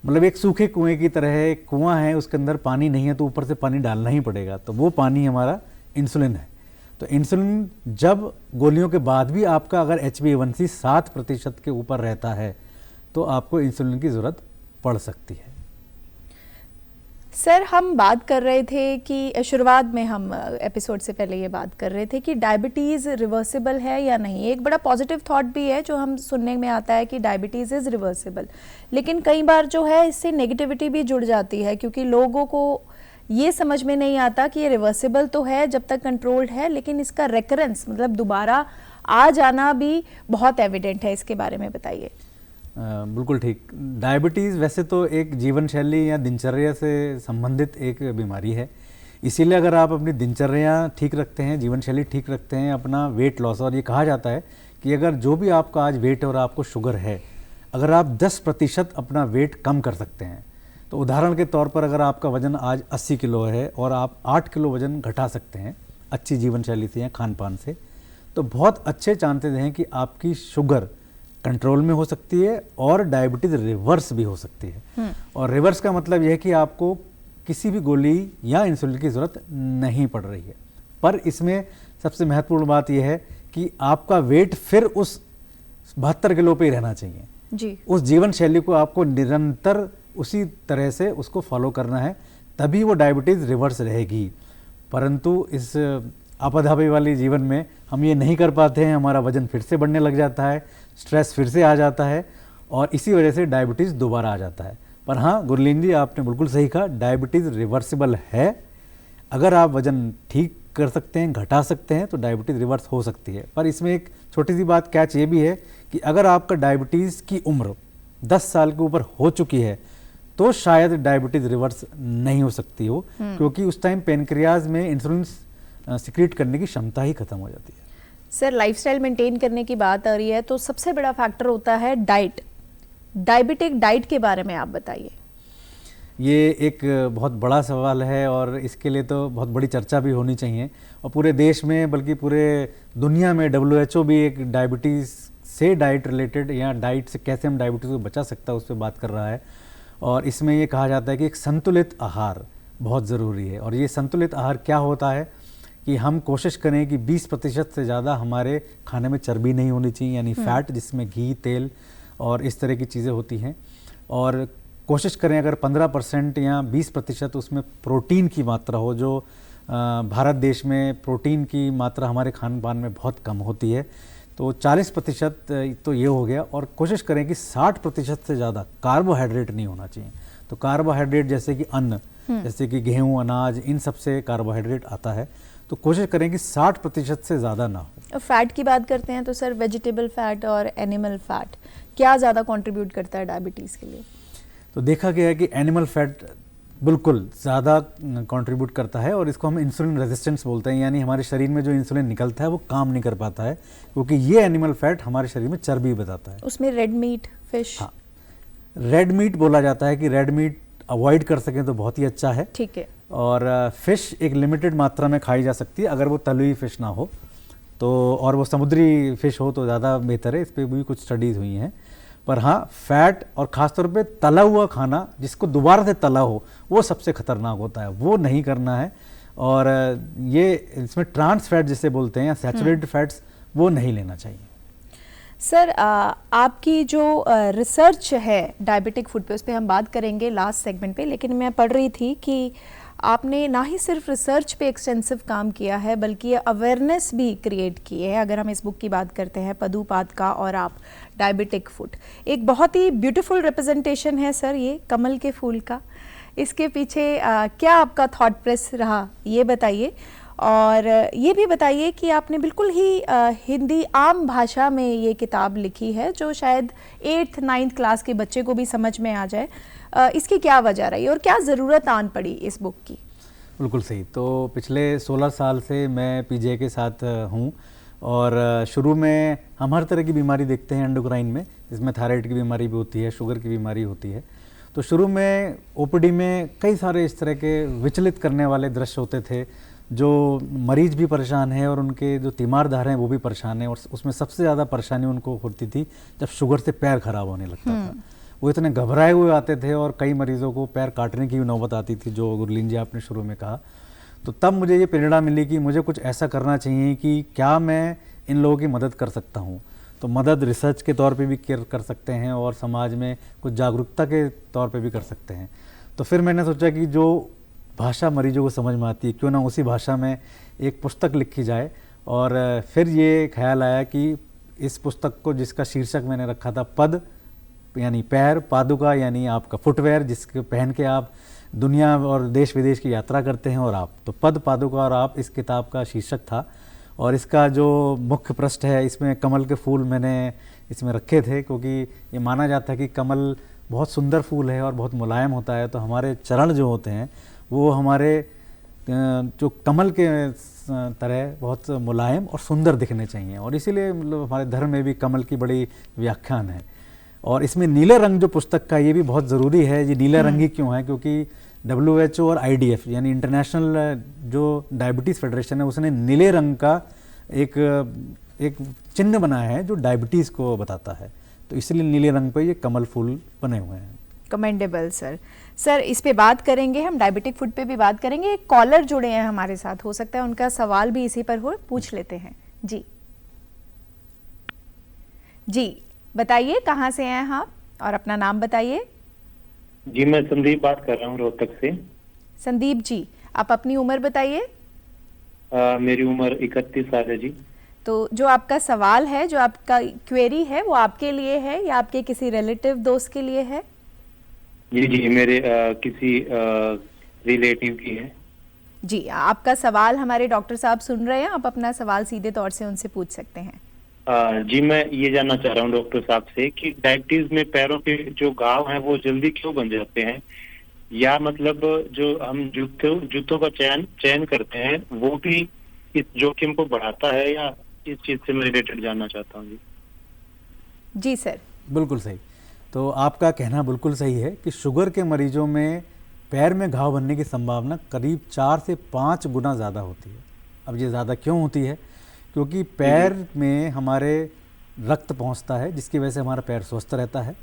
मतलब एक सूखे कुएं की तरह है, एक कुआं है, उसके अंदर पानी नहीं है तो ऊपर से पानी डालना ही पड़ेगा, तो वो पानी हमारा इंसुलिन है। तो इंसुलिन जब गोलियों के बाद भी आपका अगर HbA1c 7% के ऊपर रहता है तो आपको इंसुलिन की ज़रूरत पड़ सकती है। सर, हम बात कर रहे थे कि शुरुआत में हम एपिसोड से पहले ये बात कर रहे थे कि डायबिटीज़ रिवर्सिबल है या नहीं। एक बड़ा पॉजिटिव थॉट भी है जो हम सुनने में आता है कि डायबिटीज़ इज़ रिवर्सिबल, लेकिन कई बार जो है इससे नेगेटिविटी भी जुड़ जाती है, क्योंकि लोगों को ये समझ में नहीं आता कि ये रिवर्सिबल तो है जब तक कंट्रोल्ड है, लेकिन इसका रेकरेंस मतलब दोबारा आ जाना भी बहुत एविडेंट है। इसके बारे में बताइए। बिल्कुल ठीक। डायबिटीज़ वैसे तो एक जीवन शैली या दिनचर्या से संबंधित एक बीमारी है, इसीलिए अगर आप अपनी दिनचर्या ठीक रखते हैं, जीवन शैली ठीक रखते हैं, अपना वेट लॉस, और ये कहा जाता है कि अगर जो भी आपका आज वेट है और आपको शुगर है, अगर आप 10% अपना वेट कम कर सकते हैं, तो उदाहरण के तौर पर अगर आपका वज़न आज 80 किलो है और आप 8 किलो वज़न घटा सकते हैं अच्छी जीवन शैली से या खान पान से, तो बहुत अच्छे चांसेस हैं कि आपकी शुगर कंट्रोल में हो सकती है और डायबिटीज़ रिवर्स भी हो सकती है। और रिवर्स का मतलब यह है कि आपको किसी भी गोली या इंसुलिन की ज़रूरत नहीं पड़ रही है। पर इसमें सबसे महत्वपूर्ण बात यह है कि आपका वेट फिर उस 72 किलो पे ही रहना चाहिए जी। उस जीवन शैली को आपको निरंतर उसी तरह से उसको फॉलो करना है, तभी वो डायबिटीज़ रिवर्स रहेगी। परंतु इस आपाधापी वाली जीवन में हम ये नहीं कर पाते हैं, हमारा वजन फिर से बढ़ने लग जाता है, स्ट्रेस फिर से आ जाता है और इसी वजह से डायबिटीज़ दोबारा आ जाता है। पर हाँ गुरलीन जी, आपने बिल्कुल सही कहा, डायबिटीज़ रिवर्सिबल है। अगर आप वजन ठीक कर सकते हैं, घटा सकते हैं, तो डायबिटीज़ रिवर्स हो सकती है। पर इसमें एक छोटी सी बात कैच ये भी है कि अगर आपका डायबिटीज़ की उम्र 10 साल के ऊपर हो चुकी है तो शायद डायबिटीज़ रिवर्स नहीं हो सकती हो, क्योंकि उस टाइम पेनक्रियाज में इंसुलिन सिक्रीट करने की क्षमता ही खत्म हो जाती है। सर, लाइफस्टाइल मेंटेन करने की बात आ रही है तो सबसे बड़ा फैक्टर होता है डाइट। डायबिटिक डाइट के बारे में आप बताइए। ये एक बहुत बड़ा सवाल है और इसके लिए तो बहुत बड़ी चर्चा भी होनी चाहिए, और पूरे देश में बल्कि पूरे दुनिया में WHO भी एक डायबिटीज़ से डाइट रिलेटेड या डाइट से कैसे हम डायबिटीज़ को बचा सकता है उस पर बात कर रहा है। और इसमें ये कहा जाता है कि एक संतुलित आहार बहुत ज़रूरी है। और ये संतुलित आहार क्या होता है कि हम कोशिश करें कि 20% से ज़्यादा हमारे खाने में चर्बी नहीं होनी चाहिए, यानी फैट, जिसमें घी, तेल और इस तरह की चीज़ें होती हैं। और कोशिश करें अगर 15% या 20% उसमें प्रोटीन की मात्रा हो, जो भारत देश में प्रोटीन की मात्रा हमारे खान पान में बहुत कम होती है, तो 40% तो ये हो गया। और कोशिश करें कि 60% से ज़्यादा कार्बोहाइड्रेट नहीं होना चाहिए। तो कार्बोहाइड्रेट जैसे कि अन्न, जैसे कि गेहूँ, अनाज, इन सब से कार्बोहाइड्रेट आता है, तो कोशिश करें कि 60% से ज़्यादा ना हो। फैट की बात करते हैं तो सर, वेजिटेबल फैट और एनिमल फैट क्या ज़्यादा कंट्रीब्यूट करता है डायबिटीज़ के लिए? तो देखा गया है कि एनिमल फैट बिल्कुल ज़्यादा कंट्रीब्यूट करता है, और इसको हम इंसुलिन रेजिस्टेंस बोलते हैं, यानी हमारे शरीर में जो इंसुलिन निकलता है वो काम नहीं कर पाता है, क्योंकि ये एनिमल फैट हमारे शरीर में चर्बी बताता है। उसमें रेड मीट, फिश, हाँ, रेड मीट बोला जाता है कि रेड मीट अवॉइड कर सकें तो बहुत ही अच्छा है। ठीक है। और फिश एक लिमिटेड मात्रा में खाई जा सकती है, अगर वो तली हुई फिश ना हो तो, और वो समुद्री फिश हो तो ज़्यादा बेहतर है। इस पर भी कुछ स्टडीज़ हुई हैं। पर हाँ, फैट और ख़ासतौर पे तला हुआ खाना, जिसको दोबारा से तला हो, वो सबसे खतरनाक होता है, वो नहीं करना है। और ये इसमें ट्रांस फैट जिसे बोलते हैं या सैचुरेटेड फैट्स, वो नहीं लेना चाहिए। सर, आपकी जो रिसर्च है डायबिटिक फूड पे, उस पर हम बात करेंगे लास्ट सेगमेंट पे, लेकिन मैं पढ़ रही थी कि आपने ना ही सिर्फ रिसर्च पे एक्सटेंसिव काम किया है बल्कि अवेयरनेस भी क्रिएट की है। अगर हम इस बुक की बात करते हैं, पदुपाद का और आप डायबिटिक फूड, एक बहुत ही ब्यूटीफुल रिप्रेजेंटेशन है सर ये कमल के फूल का। इसके पीछे क्या आपका थॉट प्रेस रहा, ये बताइए। और ये भी बताइए कि आपने बिल्कुल ही हिंदी आम भाषा में ये किताब लिखी है, जो शायद 8th 9th क्लास के बच्चे को भी समझ में आ जाए। इसकी क्या वजह रही और क्या ज़रूरत आन पड़ी इस बुक की? बिल्कुल सही। तो पिछले 16 साल से मैं पीजे के साथ हूँ, और शुरू में हम हर तरह की बीमारी देखते हैं एंडोक्राइन में, जिसमें थायराइड की बीमारी भी होती है, शुगर की बीमारी होती है। तो शुरू में ओपीडी में कई सारे इस तरह के विचलित करने वाले दृश्य होते थे, जो मरीज भी परेशान है और उनके जो तीमारदार हैं वो भी परेशान हैं। और उसमें सबसे ज़्यादा परेशानी उनको होती थी जब शुगर से पैर खराब होने लगता था। वो इतने घबराए हुए आते थे और कई मरीजों को पैर काटने की भी नौबत आती थी, जो गुरलीन जी आपने शुरू में कहा। तो तब मुझे ये प्रेरणा मिली कि मुझे कुछ ऐसा करना चाहिए कि क्या मैं इन लोगों की मदद कर सकता हूँ। तो मदद रिसर्च के तौर पे भी कर सकते हैं और समाज में कुछ जागरूकता के तौर पे भी कर सकते हैं। तो फिर मैंने सोचा कि जो भाषा मरीजों को समझ में आती है, क्यों ना उसी भाषा में एक पुस्तक लिखी जाए। और फिर ये ख्याल आया कि इस पुस्तक को, जिसका शीर्षक मैंने रखा था पद यानी पैर, पादुका यानी आपका फुटवेयर, जिसके पहन के आप दुनिया और देश विदेश की यात्रा करते हैं, और आप, तो पद, पादुका और आप इस किताब का शीर्षक था। और इसका जो मुख्य पृष्ठ है, इसमें कमल के फूल मैंने इसमें रखे थे, क्योंकि ये माना जाता है कि कमल बहुत सुंदर फूल है और बहुत मुलायम होता है। तो हमारे चरण जो होते हैं वो हमारे जो कमल के तरह बहुत मुलायम और सुंदर दिखने चाहिए, और इसीलिए मतलब हमारे धर्म में भी कमल की बड़ी व्याख्यान है। और इसमें नीले रंग जो पुस्तक का, ये भी बहुत ज़रूरी है। ये नीले रंग ही क्यों है? क्योंकि WHO और IDF यानी इंटरनेशनल जो डायबिटीज़ फेडरेशन है, उसने नीले रंग का एक चिन्ह बना है जो डायबिटीज़ को बताता है, तो इसलिए नीले रंग पे ये कमल फूल बने हुए हैं। Commendable sir. सर इस पे बात करेंगे, हम डायबिटिक फूड पे भी बात करेंगे। एक कॉलर जुड़े हैं हमारे साथ, हो सकता है उनका सवाल भी इसी पर हो, पूछ लेते हैं। जी जी बताइए, कहाँ से हैं आप और अपना नाम बताइए। जी मैं संदीप बात कर रहा हूँ रोहतक से। संदीप जी, आप अपनी उम्र बताइए। मेरी उम्र 31 साल है जी। तो जो आपका सवाल है, जो आपका क्वेरी है, वो आपके लिए है या आपके किसी रिलेटिव दोस्त के लिए है? जी जी मेरे किसी रिलेटिव की है। जी, आपका सवाल हमारे डॉक्टर साहब सुन रहे हैं, आप अपना सवाल सीधे तौर से उनसे पूछ सकते हैं। जी मैं ये जानना चाह रहा हूँ डॉक्टर साहब से कि डायबिटीज में पैरों के जो घाव हैं वो जल्दी क्यों बन जाते हैं, या मतलब जो हम जूतों का चयन करते हैं वो भी इस जोखिम को बढ़ाता है, या इस चीज से मैं रिलेटेड जानना चाहता हूँ जी। जी सर। बिल्कुल सही। तो आपका कहना बिल्कुल सही है कि शुगर के मरीजों में पैर में घाव बनने की संभावना करीब 4 से 5 गुना ज़्यादा होती है। अब ये ज़्यादा क्यों होती है? क्योंकि पैर में हमारे रक्त पहुंचता है, जिसकी वजह से हमारा पैर स्वस्थ रहता है,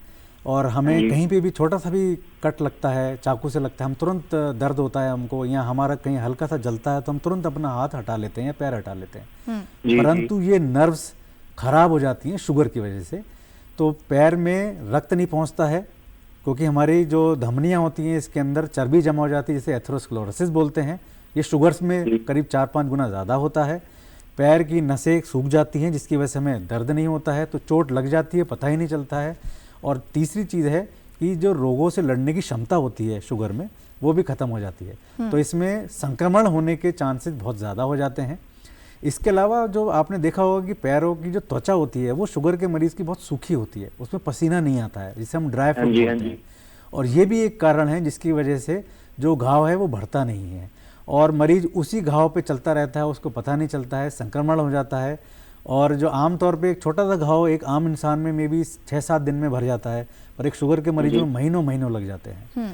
और हमें कहीं पे भी छोटा सा भी कट लगता है, चाकू से लगता है, हम तुरंत दर्द होता है हमको, या हमारा कहीं हल्का सा जलता है तो हम तुरंत अपना हाथ हटा लेते हैं या पैर हटा लेते हैं। परंतु ये नर्व्स खराब हो जाती हैं शुगर की वजह से, तो पैर में रक्त नहीं पहुंचता है, क्योंकि हमारी जो धमनियाँ होती हैं इसके अंदर चर्बी जमा हो जाती है, जिसे एथेरोस्क्लेरोसिस बोलते हैं। ये शुगर्स में करीब 4-5 गुना ज़्यादा होता है। पैर की नसें सूख जाती हैं, जिसकी वजह से हमें दर्द नहीं होता है, तो चोट लग जाती है, पता ही नहीं चलता है। और तीसरी चीज़ है कि जो रोगों से लड़ने की क्षमता होती है शुगर में, वो भी ख़त्म हो जाती है। तो इसमें संक्रमण होने के चांसेस बहुत ज़्यादा हो जाते हैं। इसके अलावा जो आपने देखा होगा कि पैरों की जो त्वचा होती है वो शुगर के मरीज़ की बहुत सूखी होती है, उसमें पसीना नहीं आता है, जिसे हम ड्राई फ्रूट बोलते हैं। और ये भी एक कारण है जिसकी वजह से जो घाव है वो बढ़ता नहीं है, और मरीज उसी घाव पे चलता रहता है, उसको पता नहीं चलता है, संक्रमण हो जाता है। और जो आमतौर पे एक छोटा सा घाव एक आम इंसान में मे बी 6-7 दिन में भर जाता है, पर एक शुगर के मरीज में महीनों लग जाते हैं।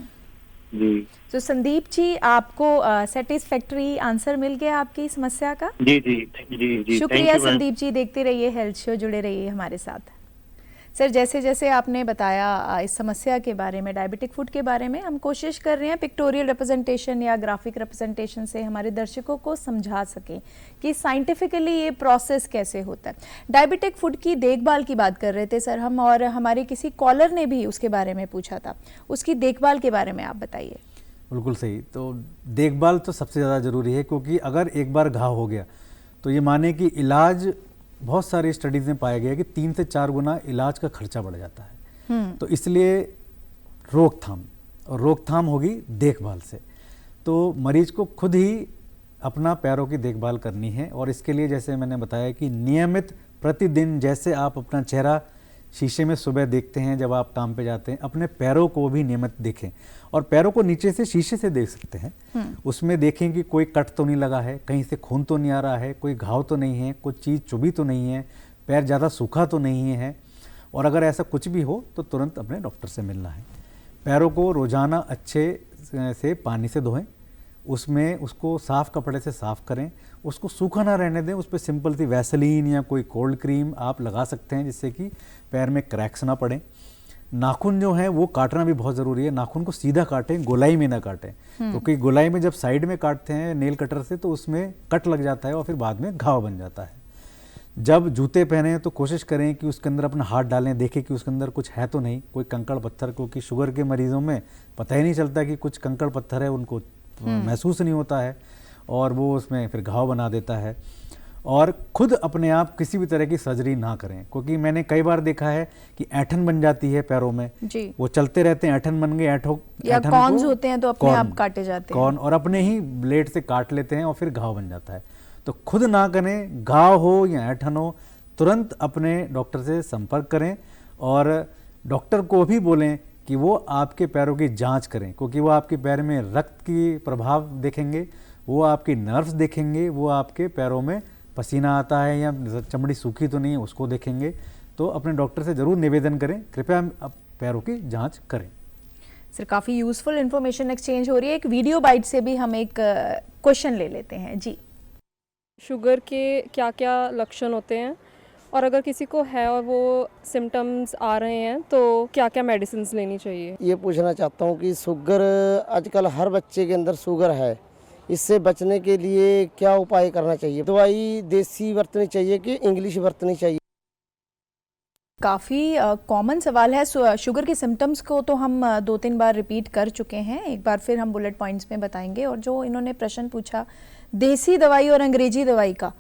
जी। तो संदीप जी, आपको सेटिस्फैक्टरी आंसर मिल गया आपकी समस्या का? जी जी जी जी शुक्रिया संदीप जी, देखते रहिए हेल्थ शो, जुड़े रहिए हमारे साथ। सर जैसे जैसे आपने बताया इस समस्या के बारे में, डायबिटिक फूड के बारे में, हम कोशिश कर रहे हैं पिक्टोरियल रिप्रेजेंटेशन या ग्राफिक रिप्रेजेंटेशन से हमारे दर्शकों को समझा सकें कि साइंटिफिकली ये प्रोसेस कैसे होता है। डायबिटिक फूड की देखभाल की बात कर रहे थे सर हम, और हमारे किसी कॉलर ने भी उसके बारे में पूछा था, उसकी देखभाल के बारे में आप बताइए। बिल्कुल सही। तो देखभाल तो सबसे ज़्यादा ज़रूरी है, क्योंकि अगर एक बार घाव हो गया तो ये माने कि इलाज, बहुत सारी स्टडीज़ में पाया गया कि 3 से 4 गुना इलाज का खर्चा बढ़ जाता है। तो इसलिए रोकथाम, और रोकथाम होगी देखभाल से। तो मरीज को खुद ही अपना पैरों की देखभाल करनी है, और इसके लिए जैसे मैंने बताया कि नियमित प्रतिदिन, जैसे आप अपना चेहरा शीशे में सुबह देखते हैं जब आप काम पे जाते हैं, अपने पैरों को भी नियमित देखें, और पैरों को नीचे से शीशे से देख सकते हैं। उसमें देखें कि कोई कट तो नहीं लगा है, कहीं से खून तो नहीं आ रहा है, कोई घाव तो नहीं है, कोई चीज़ चुभी तो नहीं है, पैर ज़्यादा सूखा तो नहीं है। और अगर ऐसा कुछ भी हो तो तुरंत अपने डॉक्टर से मिलना है। पैरों को रोज़ाना अच्छे से पानी से धोएं, उसमें उसको साफ़ कपड़े से साफ़ करें, उसको सूखा ना रहने दें, उस पर सिंपल सी वैसलीन या कोई कोल्ड क्रीम आप लगा सकते हैं, जिससे कि पैर में क्रैक्स ना पड़े। नाखून जो है वो काटना भी बहुत ज़रूरी है। नाखून को सीधा काटें, गोलाई में ना काटें, क्योंकि गोलाई में जब साइड में काटते हैं नेल कटर से तो उसमें कट लग जाता है और फिर बाद में घाव बन जाता है। जब जूते पहने तो कोशिश करें कि उसके अंदर अपना हाथ डालें, देखें कि उसके अंदर कुछ है तो नहीं, कोई कंकड़ पत्थर, क्योंकि शुगर के मरीज़ों में पता ही नहीं चलता कि कुछ कंकड़ पत्थर है, उनको महसूस नहीं होता है, और वो उसमें फिर घाव बना देता है। और खुद अपने आप किसी भी तरह की सर्जरी ना करें, क्योंकि मैंने कई बार देखा है कि ऐठन बन जाती है पैरों में जी। वो चलते रहते हैं, ऐठन बन गए, या कॉर्न्स होते हैं तो अपने आप काटे जाते हैं, और अपने ही ब्लेड से काट लेते हैं और फिर घाव बन जाता है। तो खुद ना करें, घाव हो या ऐठन हो तुरंत अपने डॉक्टर से संपर्क करें, और डॉक्टर को भी बोलें कि वो आपके पैरों की जांच करें, क्योंकि वो आपके पैर में रक्त की प्रभाव देखेंगे, वो आपकी नर्व्स देखेंगे, वो आपके पैरों में पसीना आता है या चमड़ी सूखी तो नहीं है उसको देखेंगे। तो अपने डॉक्टर से ज़रूर निवेदन करें, कृपया पैरों की जांच करें। सर काफ़ी यूज़फुल इन्फॉर्मेशन एक्सचेंज हो रही है। एक वीडियो बाइट से भी हम एक क्वेश्चन ले लेते हैं जी। शुगर के क्या क्या लक्षण होते हैं और अगर किसी को है और वो सिम्टम्स आ रहे हैं तो क्या क्या मेडिसिन्स लेनी चाहिए? ये पूछना चाहता हूँ कि शुगर आजकल हर बच्चे के अंदर शुगर है, इससे बचने के लिए क्या उपाय करना चाहिए? दवाई देसी बरतनी चाहिए कि इंग्लिश बरतनी चाहिए? काफ़ी कॉमन सवाल है। शुगर के सिम्टम्स को तो हम 2-3 बार रिपीट कर चुके हैं, एक बार फिर हम बुलेट पॉइंट्स में बताएंगे। और जो इन्होंने प्रश्न पूछा देसी दवाई और अंग्रेजी दवाई का,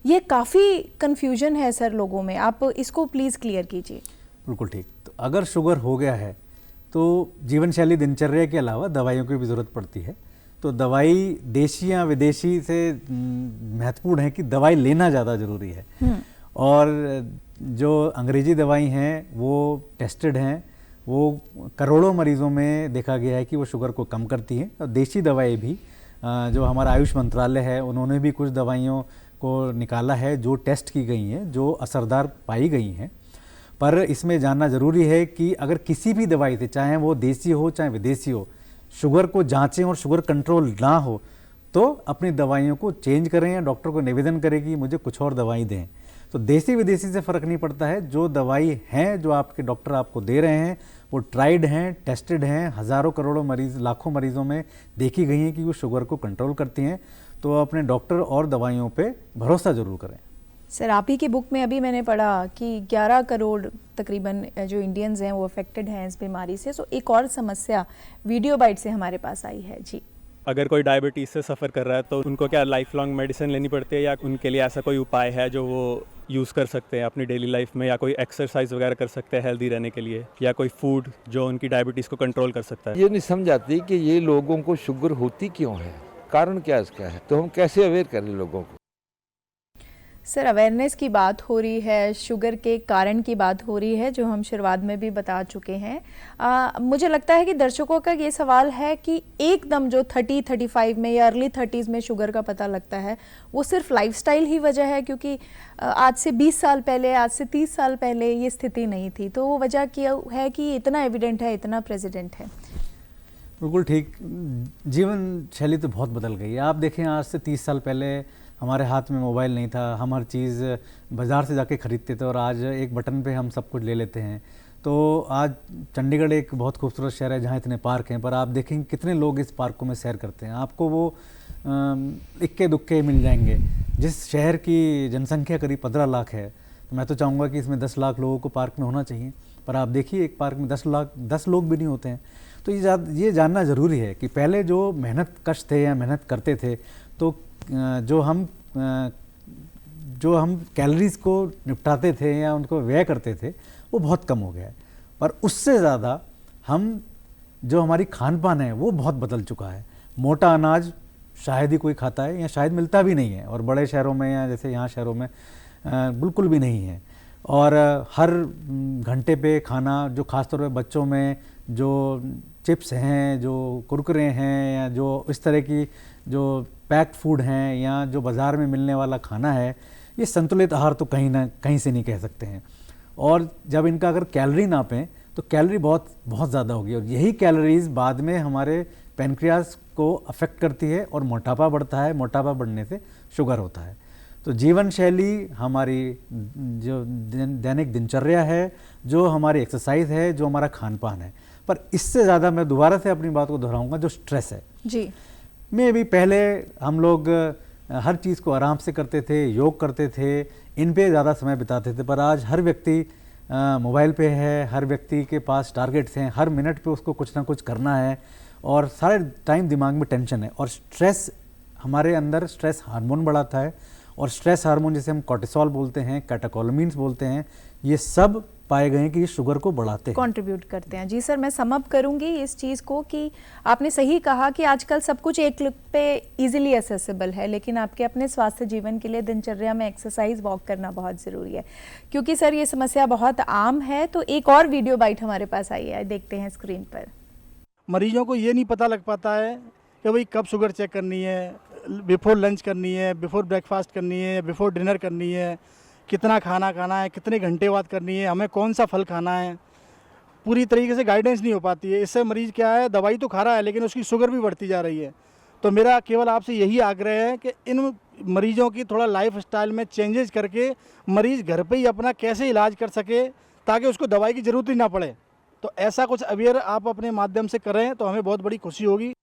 ये काफ़ी कन्फ्यूजन है सर लोगों में, आप इसको प्लीज़ क्लियर कीजिए। बिल्कुल ठीक। तो अगर शुगर हो गया है तो जीवन शैली दिनचर्या के अलावा दवाइयों की भी ज़रूरत पड़ती है। तो दवाई देशी या विदेशी से महत्वपूर्ण है कि दवाई लेना ज़्यादा ज़रूरी है। और जो अंग्रेजी दवाई हैं वो टेस्टेड हैं, वो करोड़ों मरीज़ों में देखा गया है कि वो शुगर को कम करती हैं। और देशी दवाई भी जो हमारा आयुष मंत्रालय है उन्होंने भी कुछ दवाइयों को निकाला है जो टेस्ट की गई हैं, जो असरदार पाई गई हैं। पर इसमें जानना ज़रूरी है कि अगर किसी भी दवाई से, चाहे वो देसी हो चाहे विदेशी हो, शुगर को जांचें और शुगर कंट्रोल ना हो तो अपनी दवाइयों को चेंज करें या डॉक्टर को निवेदन करें कि मुझे कुछ और दवाई दें। तो देसी विदेशी से फ़र्क नहीं पड़ता है, जो दवाई हैं जो आपके डॉक्टर आपको दे रहे हैं वो ट्राइड हैं, टेस्टेड हैं, हज़ारों करोड़ों मरीज़, लाखों मरीज़ों में देखी गई हैं कि वो शुगर को कंट्रोल करती हैं। तो अपने डॉक्टर और दवाइयों पे भरोसा ज़रूर करें। सर आप ही की बुक में अभी मैंने पढ़ा कि 11 करोड़ तकरीबन जो इंडियंस हैं वो अफेक्टेड हैं इस बीमारी से। सो एक और समस्या वीडियो बाइट से हमारे पास आई है जी। अगर कोई डायबिटीज़ से सफ़र कर रहा है तो उनको क्या लाइफ लॉन्ग मेडिसिन लेनी पड़ती है या उनके लिए ऐसा कोई उपाय है जो वो यूज़ कर सकते हैं अपनी डेली लाइफ में, या कोई एक्सरसाइज वगैरह कर सकते हैं हेल्दी रहने के लिए, या कोई फूड जो उनकी डायबिटीज़ को कंट्रोल कर सकता है? ये नहीं समझ आती कि ये लोगों को शुगर होती क्यों है, कारण क्या इसका है, तो हम कैसे अवेयर करें लोगों को? सर अवेयरनेस की बात हो रही है, शुगर के कारण की बात हो रही है जो हम शुरुआत में भी बता चुके हैं। मुझे लगता है कि दर्शकों का ये सवाल है कि एकदम जो 30-35 में या अर्ली 30s में शुगर का पता लगता है वो सिर्फ लाइफस्टाइल ही वजह है, क्योंकि आज से 20 साल पहले, आज से 30 साल पहले ये स्थिति नहीं थी। तो वो वजह क्या है कि इतना एविडेंट है, इतना प्रेसिडेंट है? बिल्कुल ठीक। जीवन शैली तो बहुत बदल गई है। आप देखें आज से 30 साल पहले हमारे हाथ में मोबाइल नहीं था, हम हर चीज़ बाज़ार से जाके ख़रीदते थे और आज एक बटन पे हम सब कुछ ले लेते हैं। तो आज चंडीगढ़ एक बहुत खूबसूरत शहर है जहाँ इतने पार्क हैं, पर आप देखेंगे कितने लोग इस पार्कों में सैर करते हैं। आपको वो इक्के दुक्के मिल जाएंगे। जिस शहर की जनसंख्या करीब 15 लाख है, तो मैं तो चाहूँगा कि इसमें 10 लाख लोगों को पार्क में होना चाहिए, पर आप देखिए एक पार्क में 10 लोग भी नहीं होते हैं। तो ये जानना ज़रूरी है कि पहले जो मेहनत कश थे या मेहनत करते थे तो जो हम कैलोरीज़ को निपटाते थे या उनको व्यय करते थे वो बहुत कम हो गया है। पर उससे ज़्यादा जो हमारी खान पान है वो बहुत बदल चुका है। मोटा अनाज शायद ही कोई खाता है या शायद मिलता भी नहीं है, और बड़े शहरों में या जैसे यहाँ शहरों में बिल्कुल भी नहीं है। और हर घंटे पे खाना, जो ख़ासतौर पे बच्चों में जो चिप्स हैं, जो कुरकुरे हैं, या जो इस तरह की जो पैक्ड फूड हैं या जो बाज़ार में मिलने वाला खाना है, ये संतुलित आहार तो कहीं से नहीं कह सकते हैं। और जब इनका अगर कैलोरी नापें तो कैलोरी बहुत बहुत ज़्यादा होगी, और यही कैलोरीज़ बाद में हमारे पैनक्रियाज को अफेक्ट करती है और मोटापा बढ़ता है। मोटापा बढ़ने से शुगर होता है। तो जीवन शैली हमारी जो दैनिक दिनचर्या है, जो हमारी एक्सरसाइज है, जो हमारा खान पान है। पर इससे ज़्यादा मैं दोबारा से अपनी बात को दोहराऊंगा, जो स्ट्रेस है जी। में भी पहले हम लोग हर चीज़ को आराम से करते थे, योग करते थे, इन पे ज़्यादा समय बिताते थे। पर आज हर व्यक्ति मोबाइल पे है, हर व्यक्ति के पास टारगेट्स हैं, हर मिनट पे उसको कुछ ना कुछ करना है और सारे टाइम दिमाग में टेंशन है। और स्ट्रेस हमारे अंदर स्ट्रेस हार्मोन बढ़ाता है, और स्ट्रेस हार्मोन जिसे हम कॉर्टिसोल बोलते हैं, कैटेकोलामीन्स बोलते हैं, ये सब पाए गए हैं कि ये शुगर को बढ़ाते हैं, कंट्रीब्यूट करते हैं। जी सर, मैं सम अप करूंगी इस चीज़ को कि आपने सही कहा कि आजकल सब कुछ एक क्लिक पे इजीली एक्सेसिबल है, लेकिन आपके अपने स्वास्थ्य जीवन के लिए दिनचर्या में एक्सरसाइज, वॉक करना बहुत ज़रूरी है, क्योंकि सर ये समस्या बहुत आम है। तो एक और वीडियो बाइट हमारे पास आई है, देखते हैं स्क्रीन पर। मरीजों को ये नहीं पता लग पाता है कि भाई कब शुगर चेक करनी है, बिफोर लंच करनी है, बिफोर ब्रेकफास्ट करनी है, बिफोर डिनर करनी है, कितना खाना खाना है, कितने घंटे बाद करनी है, हमें कौन सा फल खाना है, पूरी तरीके से गाइडेंस नहीं हो पाती है। इससे मरीज़ क्या है, दवाई तो खा रहा है लेकिन उसकी शुगर भी बढ़ती जा रही है। तो मेरा केवल आपसे यही आग्रह है कि इन मरीजों की थोड़ा लाइफ स्टाइल में चेंजेस करके मरीज़ घर पे ही अपना कैसे इलाज कर सके ताकि उसको दवाई की ज़रूरत ही ना पड़े। तो ऐसा कुछ अवेयर आप अपने माध्यम से करें तो हमें बहुत बड़ी खुशी होगी।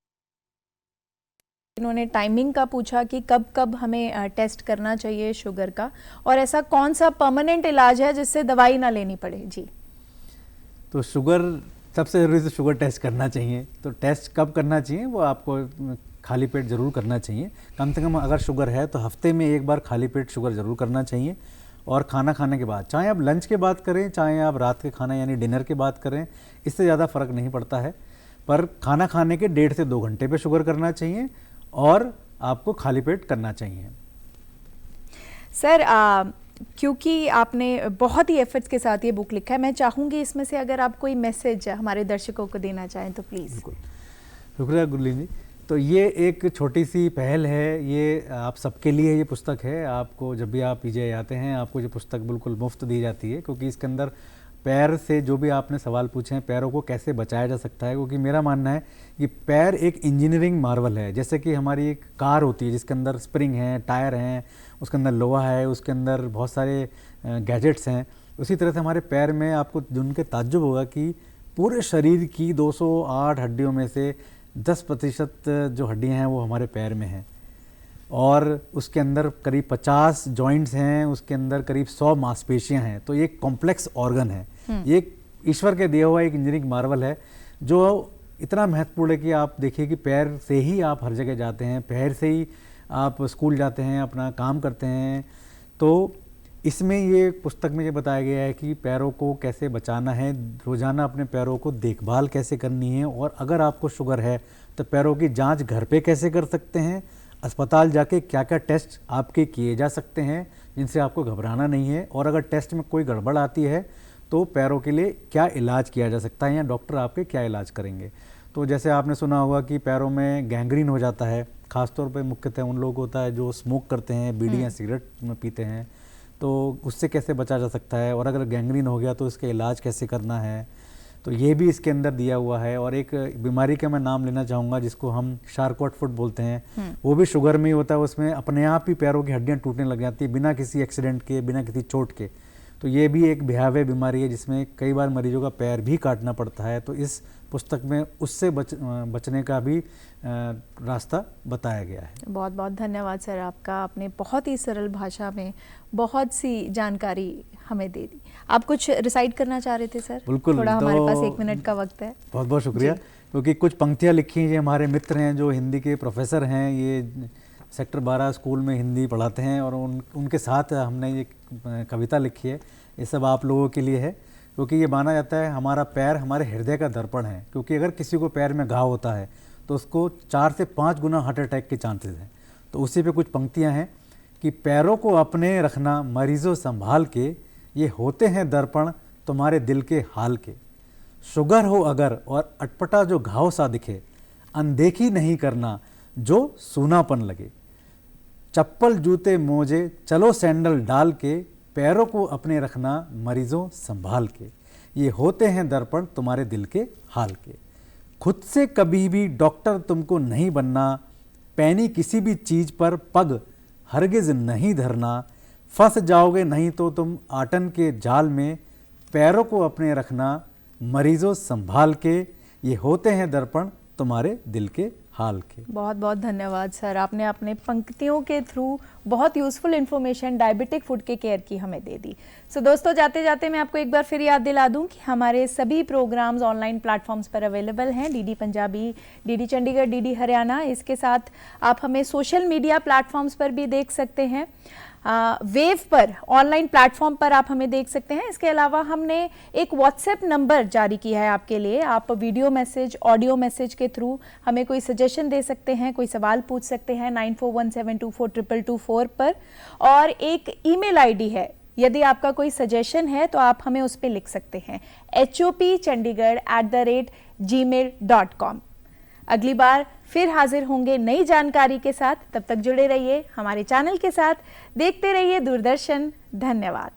इन्होंने टाइमिंग का पूछा कि कब कब हमें टेस्ट करना चाहिए शुगर का, और ऐसा कौन सा परमानेंट इलाज है जिससे दवाई ना लेनी पड़े। जी, तो शुगर सबसे ज़रूरी तो शुगर टेस्ट करना चाहिए। तो टेस्ट कब करना चाहिए, वो आपको खाली पेट ज़रूर करना चाहिए। कम से कम अगर शुगर है तो हफ्ते में एक बार खाली पेट शुगर ज़रूर करना चाहिए, और खाना खाने के बाद, चाहे आप लंच के बाद करें चाहे आप रात के खाना यानी डिनर के बाद करें, इससे ज़्यादा फ़र्क नहीं पड़ता है। पर खाना खाने के 1.5 से 2 घंटे पे शुगर करना चाहिए और आपको खाली पेट करना चाहिए। सर क्योंकि आपने बहुत ही एफर्ट्स के साथ ये बुक लिखा है, मैं चाहूँगी इसमें से अगर आप कोई मैसेज हमारे दर्शकों को देना चाहें तो प्लीज़। बिल्कुल, शुक्रिया गुरलीन जी। तो ये एक छोटी सी पहल है, ये आप सबके लिए ये पुस्तक है। आपको जब भी आप पीजीआई आते हैं आपको ये पुस्तक बिल्कुल मुफ्त दी जाती है, क्योंकि इसके अंदर पैर से जो भी आपने सवाल पूछे हैं, पैरों को कैसे बचाया जा सकता है। क्योंकि मेरा मानना है कि पैर एक इंजीनियरिंग मार्वल है। जैसे कि हमारी एक कार होती है जिसके अंदर स्प्रिंग है, टायर हैं, उसके अंदर लोहा है, उसके अंदर बहुत सारे गैजेट्स हैं, उसी तरह से हमारे पैर में आपको जिनके ताज्जुब होगा कि पूरे शरीर की 208 हड्डियों में से 10% जो हड्डियाँ हैं वो हमारे पैर में हैं, और उसके अंदर करीब 50 जॉइंट्स हैं, उसके अंदर करीब 100 मांसपेशियाँ हैं। तो ये एक कॉम्प्लेक्स ऑर्गन है, ये एक ईश्वर के दिया हुआ एक इंजीनियरिंग मार्वल है जो इतना महत्वपूर्ण है कि आप देखिए कि पैर से ही आप हर जगह जाते हैं, पैर से ही आप स्कूल जाते हैं, अपना काम करते हैं। तो इसमें ये पुस्तक में ये बताया गया है कि पैरों को कैसे बचाना है, रोज़ाना अपने पैरों को देखभाल कैसे करनी है, और अगर आपको शुगर है तो पैरों की जांच घर पे कैसे कर सकते हैं, अस्पताल जाके क्या क्या टेस्ट आपके किए जा सकते हैं जिनसे आपको घबराना नहीं है, और अगर टेस्ट में कोई गड़बड़ आती है तो पैरों के लिए क्या इलाज किया जा सकता है या डॉक्टर आपके क्या इलाज करेंगे। तो जैसे आपने सुना होगा कि पैरों में गैंग्रीन हो जाता है, ख़ासतौर पे मुख्यतः उन लोग होता है जो स्मोक करते हैं, बीड़ी या सिगरेट में पीते हैं, तो उससे कैसे बचा जा सकता है, और अगर गैंग्रीन हो गया तो इसका इलाज कैसे करना है, तो ये भी इसके अंदर दिया हुआ है। और एक बीमारी का मैं नाम लेना चाहूँगा जिसको हम शार्कोट फुट बोलते हैं, वो भी शुगर में ही होता है। उसमें अपने आप ही पैरों की हड्डियाँ टूटने लग जाती है बिना किसी एक्सीडेंट के, बिना किसी चोट के। तो ये भी एक भयावह बीमारी है जिसमें कई बार मरीजों का पैर भी काटना पड़ता है। तो इस पुस्तक में उससे बचने का भी रास्ता बताया गया है। बहुत बहुत धन्यवाद सर आपका, आपने बहुत ही सरल भाषा में बहुत सी जानकारी हमें दे दी। आप कुछ रिसाइट करना चाह रहे थे सर? बिल्कुल, थोड़ा हमारे पास 1 मिनट का वक्त है। बहुत बहुत शुक्रिया, क्योंकि कुछ पंक्तियाँ लिखी हैं, ये हमारे मित्र हैं जो हिंदी के प्रोफेसर हैं, ये सेक्टर 12 स्कूल में हिंदी पढ़ाते हैं, और उनके साथ हमने ये कविता लिखी है। ये सब आप लोगों के लिए है, क्योंकि ये माना जाता है हमारा पैर हमारे हृदय का दर्पण है। क्योंकि अगर किसी को पैर में घाव होता है तो उसको 4 से 5 गुना हार्ट अटैक के चांसेस हैं। तो उसी पे कुछ पंक्तियां हैं कि पैरों को अपने रखना मरीजों संभाल के, ये होते हैं दर्पण तुम्हारे दिल के हाल के। शुगर हो अगर और अटपटा जो घाव सा दिखे, अनदेखी नहीं करना जो सूनापन लगे। चप्पल जूते मोजे चलो सैंडल डाल के, पैरों को अपने रखना मरीजों संभाल के। ये होते हैं दर्पण तुम्हारे दिल के हाल के। खुद से कभी भी डॉक्टर तुमको नहीं बनना, पैनी किसी भी चीज़ पर पग हरगिज नहीं धरना। फंस जाओगे नहीं तो तुम आटन के जाल में, पैरों को अपने रखना मरीजों संभाल के। ये होते हैं दर्पण तुम्हारे दिल के हाल के। बहुत बहुत धन्यवाद सर, आपने अपने पंक्तियों के थ्रू बहुत यूज़फुल इन्फॉर्मेशन डायबिटिक फूड के केयर की हमें दे दी। सो दोस्तों, जाते जाते मैं आपको एक बार फिर याद दिला दूं कि हमारे सभी प्रोग्राम्स ऑनलाइन प्लेटफॉर्म्स पर अवेलेबल हैं, DD Punjabi, DD Chandigarh, DD Haryana. इसके साथ आप हमें सोशल मीडिया प्लेटफॉर्म्स पर भी देख सकते हैं, वेव पर ऑनलाइन प्लेटफॉर्म पर आप हमें देख सकते हैं। इसके अलावा हमने एक व्हाट्सएप नंबर जारी किया है आपके लिए, आप वीडियो मैसेज, ऑडियो मैसेज के थ्रू हमें कोई सजेशन दे सकते हैं, कोई सवाल पूछ सकते हैं 9417242224 पर। और एक ईमेल आईडी है, यदि आपका कोई सजेशन है तो आप हमें उस पर लिख सकते हैं hopchandigarh@gmail.com। अगली बार फिर हाजिर होंगे नई जानकारी के साथ, तब तक जुड़े रहिए हमारे चैनल के साथ, देखते रहिए दूरदर्शन। धन्यवाद।